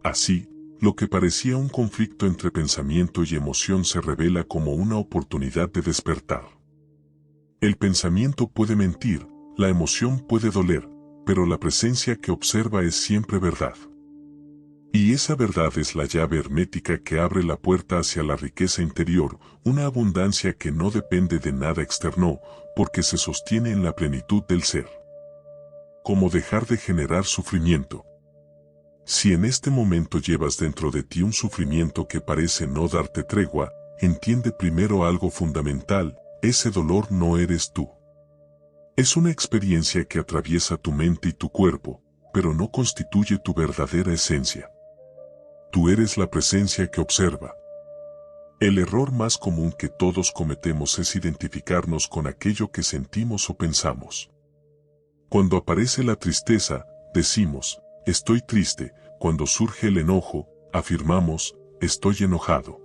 A: Así, lo que parecía un conflicto entre pensamiento y emoción se revela como una oportunidad de despertar. El pensamiento puede mentir, la emoción puede doler, pero la presencia que observa es siempre verdad. Y esa verdad es la llave hermética que abre la puerta hacia la riqueza interior, una abundancia que no depende de nada externo, porque se sostiene en la plenitud del ser. ¿Cómo dejar de generar sufrimiento? Si en este momento llevas dentro de ti un sufrimiento que parece no darte tregua, entiende primero algo fundamental: ese dolor no eres tú. Es una experiencia que atraviesa tu mente y tu cuerpo, pero no constituye tu verdadera esencia. Tú eres la presencia que observa. El error más común que todos cometemos es identificarnos con aquello que sentimos o pensamos. Cuando aparece la tristeza, decimos, estoy triste. Cuando surge el enojo, afirmamos, estoy enojado.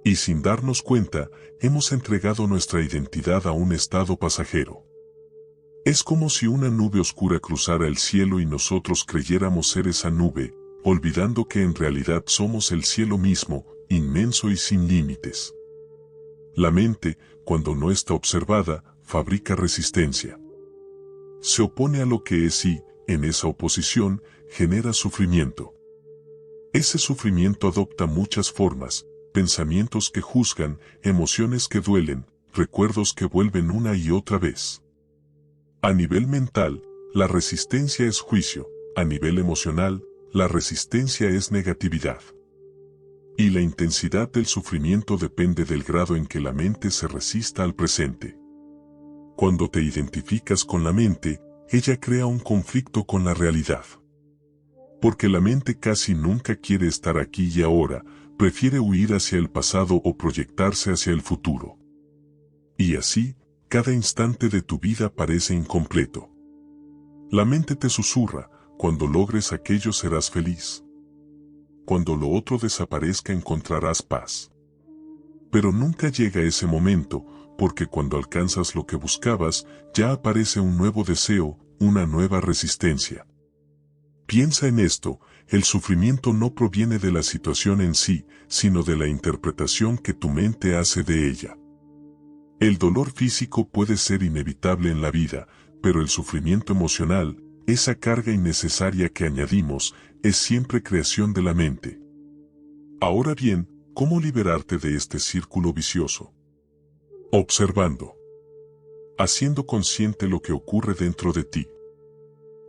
A: Y sin darnos cuenta, hemos entregado nuestra identidad a un estado pasajero. Es como si una nube oscura cruzara el cielo y nosotros creyéramos ser esa nube, olvidando que en realidad somos el cielo mismo, inmenso y sin límites. La mente, cuando no está observada, fabrica resistencia. Se opone a lo que es y, en esa oposición, genera sufrimiento. Ese sufrimiento adopta muchas formas: pensamientos que juzgan, emociones que duelen, recuerdos que vuelven una y otra vez. A nivel mental, la resistencia es juicio; a nivel emocional, la resistencia es negatividad. Y la intensidad del sufrimiento depende del grado en que la mente se resista al presente. Cuando te identificas con la mente, ella crea un conflicto con la realidad. Porque la mente casi nunca quiere estar aquí y ahora, prefiere huir hacia el pasado o proyectarse hacia el futuro. Y así, cada instante de tu vida parece incompleto. La mente te susurra: cuando logres aquello serás feliz. Cuando lo otro desaparezca encontrarás paz. Pero nunca llega ese momento, porque cuando alcanzas lo que buscabas, ya aparece un nuevo deseo, una nueva resistencia. Piensa en esto: el sufrimiento no proviene de la situación en sí, sino de la interpretación que tu mente hace de ella. El dolor físico puede ser inevitable en la vida, pero el sufrimiento emocional, esa carga innecesaria que añadimos, es siempre creación de la mente. Ahora bien, ¿cómo liberarte de este círculo vicioso? Observando. Haciendo consciente lo que ocurre dentro de ti.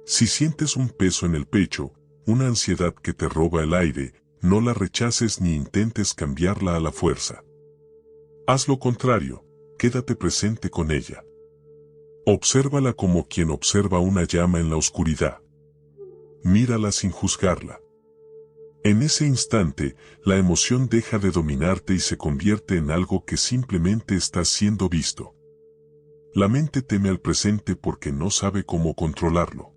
A: Si sientes un peso en el pecho, una ansiedad que te roba el aire, no la rechaces ni intentes cambiarla a la fuerza. Haz lo contrario, quédate presente con ella. Obsérvala como quien observa una llama en la oscuridad. Mírala sin juzgarla. En ese instante, la emoción deja de dominarte y se convierte en algo que simplemente está siendo visto. La mente teme al presente porque no sabe cómo controlarlo.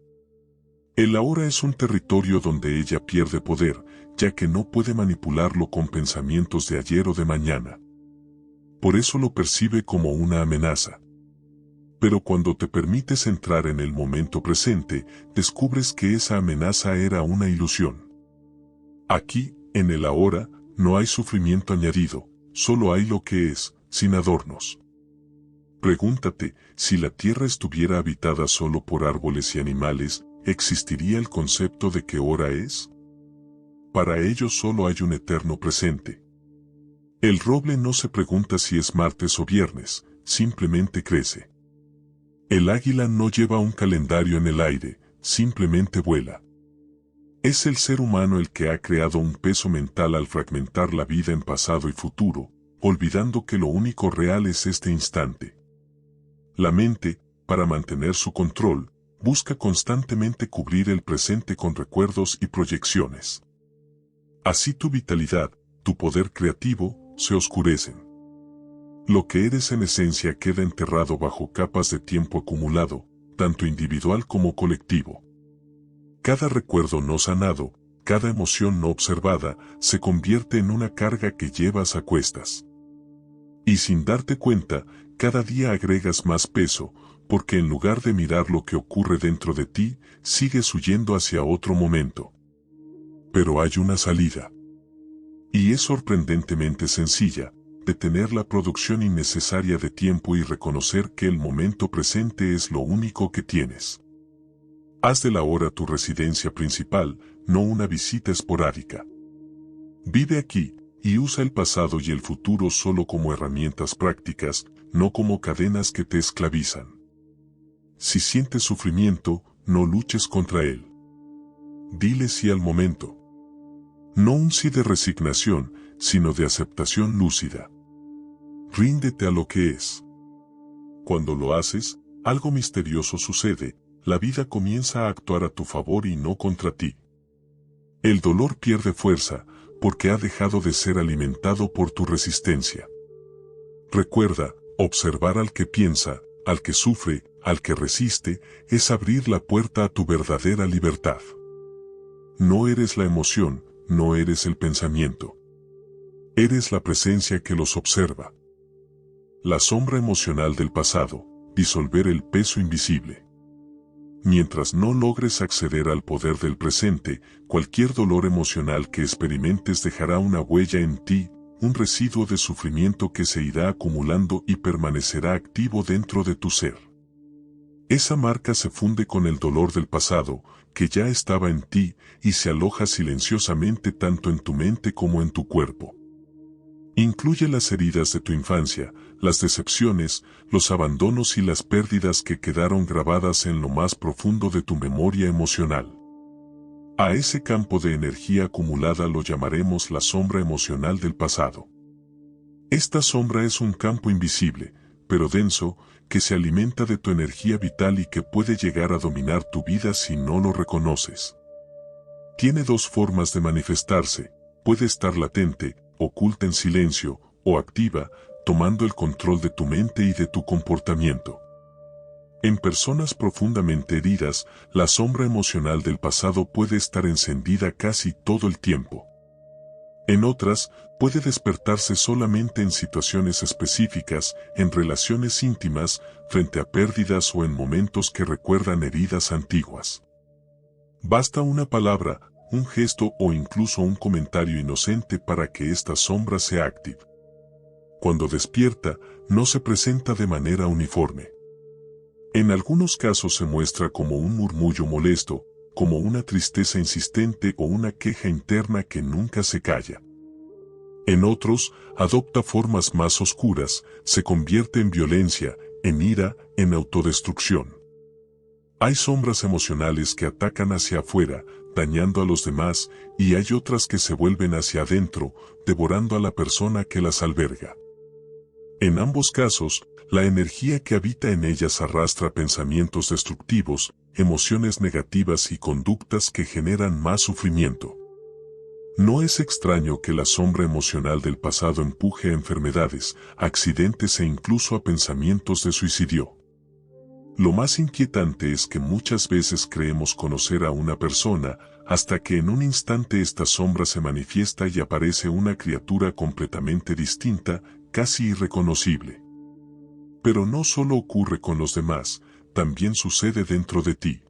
A: El ahora es un territorio donde ella pierde poder, ya que no puede manipularlo con pensamientos de ayer o de mañana. Por eso lo percibe como una amenaza. Pero cuando te permites entrar en el momento presente, descubres que esa amenaza era una ilusión. Aquí, en el ahora, no hay sufrimiento añadido, solo hay lo que es, sin adornos. Pregúntate, si la Tierra estuviera habitada solo por árboles y animales, ¿existiría el concepto de qué hora es? Para ellos solo hay un eterno presente. El roble no se pregunta si es martes o viernes, simplemente crece. El águila no lleva un calendario en el aire, simplemente vuela. Es el ser humano el que ha creado un peso mental al fragmentar la vida en pasado y futuro, olvidando que lo único real es este instante. La mente, para mantener su control, busca constantemente cubrir el presente con recuerdos y proyecciones. Así tu vitalidad, tu poder creativo, se oscurecen. Lo que eres en esencia queda enterrado bajo capas de tiempo acumulado, tanto individual como colectivo. Cada recuerdo no sanado, cada emoción no observada, se convierte en una carga que llevas a cuestas. Y sin darte cuenta, cada día agregas más peso, porque en lugar de mirar lo que ocurre dentro de ti, sigues huyendo hacia otro momento. Pero hay una salida. Y es sorprendentemente sencilla: detener la producción innecesaria de tiempo y reconocer que el momento presente es lo único que tienes. Haz del ahora tu residencia principal, no una visita esporádica. Vive aquí, y usa el pasado y el futuro solo como herramientas prácticas, no como cadenas que te esclavizan. Si sientes sufrimiento, no luches contra él. Dile sí al momento. No un sí de resignación, sino de aceptación lúcida. Ríndete a lo que es. Cuando lo haces, algo misterioso sucede: la vida comienza a actuar a tu favor y no contra ti. El dolor pierde fuerza, porque ha dejado de ser alimentado por tu resistencia. Recuerda, observar al que piensa, al que sufre, al que resiste, es abrir la puerta a tu verdadera libertad. No eres la emoción, no eres el pensamiento. Eres la presencia que los observa. La sombra emocional del pasado, disolver el peso invisible. Mientras no logres acceder al poder del presente, cualquier dolor emocional que experimentes dejará una huella en ti, un residuo de sufrimiento que se irá acumulando y permanecerá activo dentro de tu ser. Esa marca se funde con el dolor del pasado, que ya estaba en ti, y se aloja silenciosamente tanto en tu mente como en tu cuerpo. Incluye las heridas de tu infancia, las decepciones, los abandonos y las pérdidas que quedaron grabadas en lo más profundo de tu memoria emocional. A ese campo de energía acumulada lo llamaremos la sombra emocional del pasado. Esta sombra es un campo invisible, pero denso, que se alimenta de tu energía vital y que puede llegar a dominar tu vida si no lo reconoces. Tiene dos formas de manifestarse: puede estar latente, oculta en silencio, o activa, tomando el control de tu mente y de tu comportamiento. En personas profundamente heridas, la sombra emocional del pasado puede estar encendida casi todo el tiempo. En otras, puede despertarse solamente en situaciones específicas, en relaciones íntimas, frente a pérdidas o en momentos que recuerdan heridas antiguas. Basta una palabra, un gesto o incluso un comentario inocente para que esta sombra se active. Cuando despierta, no se presenta de manera uniforme. En algunos casos se muestra como un murmullo molesto, como una tristeza insistente o una queja interna que nunca se calla. En otros, adopta formas más oscuras, se convierte en violencia, en ira, en autodestrucción. Hay sombras emocionales que atacan hacia afuera, dañando a los demás, y hay otras que se vuelven hacia adentro, devorando a la persona que las alberga. En ambos casos, la energía que habita en ellas arrastra pensamientos destructivos, emociones negativas y conductas que generan más sufrimiento. No es extraño que la sombra emocional del pasado empuje a enfermedades, accidentes e incluso a pensamientos de suicidio. Lo más inquietante es que muchas veces creemos conocer a una persona, hasta que en un instante esta sombra se manifiesta y aparece una criatura completamente distinta, casi irreconocible. Pero no solo ocurre con los demás, también sucede dentro de ti.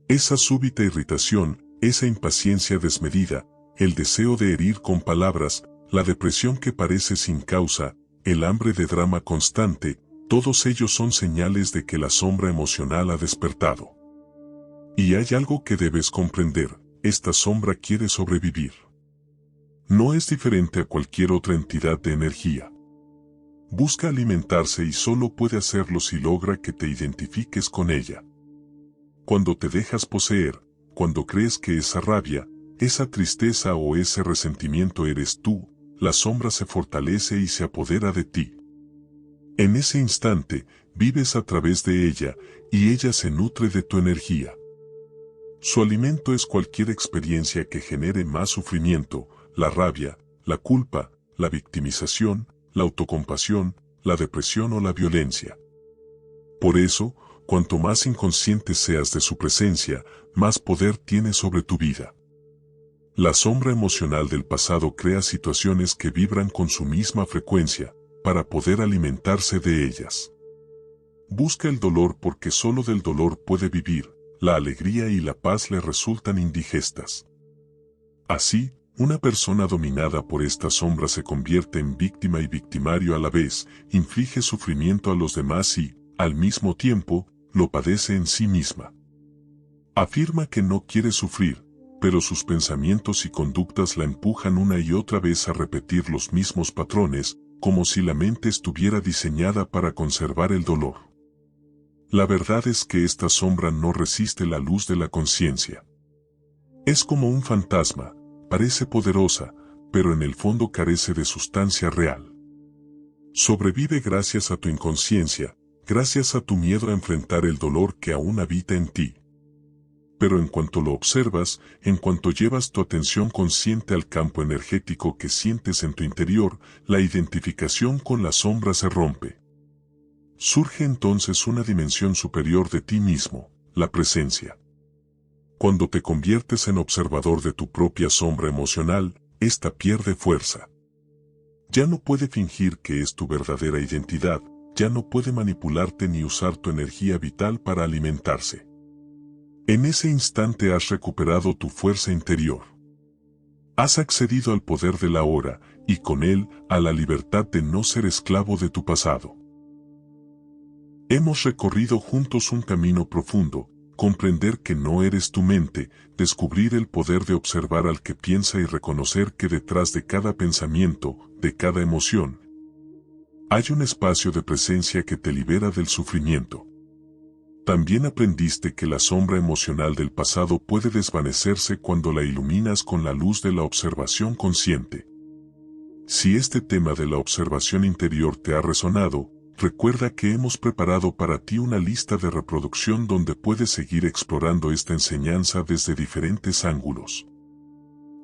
A: Esa súbita irritación, esa impaciencia desmedida, el deseo de herir con palabras, la depresión que parece sin causa, el hambre de drama constante, todos ellos son señales de que la sombra emocional ha despertado. Y hay algo que debes comprender, esta sombra quiere sobrevivir. No es diferente a cualquier otra entidad de energía. Busca alimentarse y solo puede hacerlo si logra que te identifiques con ella. Cuando te dejas poseer, cuando crees que esa rabia, esa tristeza o ese resentimiento eres tú, la sombra se fortalece y se apodera de ti. En ese instante, vives a través de ella, y ella se nutre de tu energía. Su alimento es cualquier experiencia que genere más sufrimiento, la rabia, la culpa, la victimización, la autocompasión, la depresión o la violencia. Por eso, cuanto más inconsciente seas de su presencia, más poder tiene sobre tu vida. La sombra emocional del pasado crea situaciones que vibran con su misma frecuencia, para poder alimentarse de ellas. Busca el dolor porque solo del dolor puede vivir, la alegría y la paz le resultan indigestas. Así, una persona dominada por esta sombra se convierte en víctima y victimario a la vez, inflige sufrimiento a los demás y, al mismo tiempo, lo padece en sí misma. Afirma que no quiere sufrir, pero sus pensamientos y conductas la empujan una y otra vez a repetir los mismos patrones, como si la mente estuviera diseñada para conservar el dolor. La verdad es que esta sombra no resiste la luz de la conciencia. Es como un fantasma, parece poderosa, pero en el fondo carece de sustancia real. Sobrevive gracias a tu inconsciencia, gracias a tu miedo a enfrentar el dolor que aún habita en ti. Pero en cuanto lo observas, en cuanto llevas tu atención consciente al campo energético que sientes en tu interior, la identificación con la sombra se rompe. Surge entonces una dimensión superior de ti mismo, la presencia. Cuando te conviertes en observador de tu propia sombra emocional, esta pierde fuerza. Ya no puede fingir que es tu verdadera identidad, ya no puede manipularte ni usar tu energía vital para alimentarse. En ese instante has recuperado tu fuerza interior. Has accedido al poder de la hora, y con él, a la libertad de no ser esclavo de tu pasado. Hemos recorrido juntos un camino profundo, comprender que no eres tu mente, descubrir el poder de observar al que piensa y reconocer que detrás de cada pensamiento, de cada emoción, hay un espacio de presencia que te libera del sufrimiento. También aprendiste que la sombra emocional del pasado puede desvanecerse cuando la iluminas con la luz de la observación consciente. Si este tema de la observación interior te ha resonado, recuerda que hemos preparado para ti una lista de reproducción donde puedes seguir explorando esta enseñanza desde diferentes ángulos.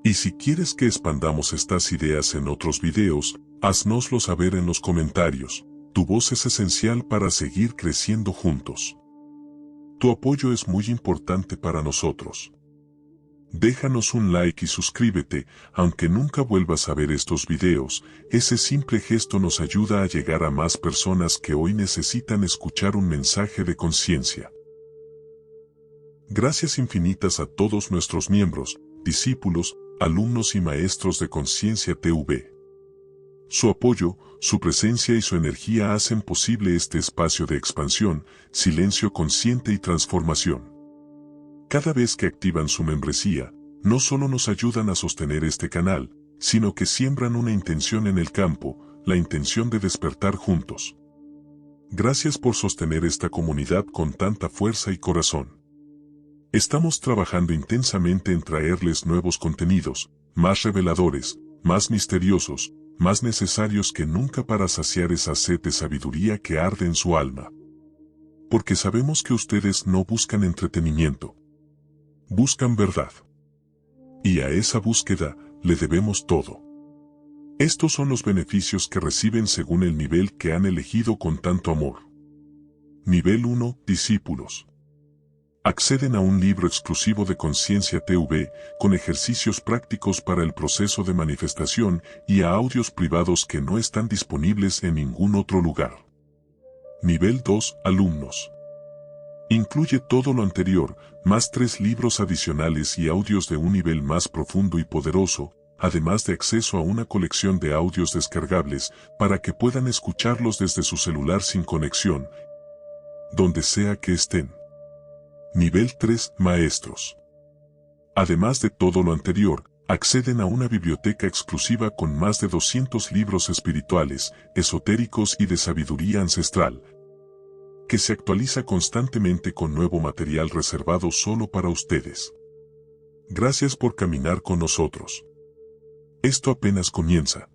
A: Y si quieres que expandamos estas ideas en otros videos, haznoslo saber en los comentarios. Tu voz es esencial para seguir creciendo juntos. Tu apoyo es muy importante para nosotros. Déjanos un like y suscríbete, aunque nunca vuelvas a ver estos videos, ese simple gesto nos ayuda a llegar a más personas que hoy necesitan escuchar un mensaje de conciencia. Gracias infinitas a todos nuestros miembros, discípulos, alumnos y maestros de Conciencia TV. Su apoyo, su presencia y su energía hacen posible este espacio de expansión, silencio consciente y transformación. Cada vez que activan su membresía, no solo nos ayudan a sostener este canal, sino que siembran una intención en el campo, la intención de despertar juntos. Gracias por sostener esta comunidad con tanta fuerza y corazón. Estamos trabajando intensamente en traerles nuevos contenidos, más reveladores, más misteriosos, más necesarios que nunca para saciar esa sed de sabiduría que arde en su alma. Porque sabemos que ustedes no buscan entretenimiento. Buscan verdad. Y a esa búsqueda le debemos todo. Estos son los beneficios que reciben según el nivel que han elegido con tanto amor. Nivel 1, discípulos. Acceden a un libro exclusivo de Conciencia TV, con ejercicios prácticos para el proceso de manifestación y a audios privados que no están disponibles en ningún otro lugar. Nivel 2, alumnos. Incluye todo lo anterior, más 3 libros adicionales y audios de un nivel más profundo y poderoso, además de acceso a una colección de audios descargables para que puedan escucharlos desde su celular sin conexión, donde sea que estén. Nivel 3, maestros. Además de todo lo anterior, acceden a una biblioteca exclusiva con más de 200 libros espirituales, esotéricos y de sabiduría ancestral, que se actualiza constantemente con nuevo material reservado solo para ustedes. Gracias por caminar con nosotros. Esto apenas comienza.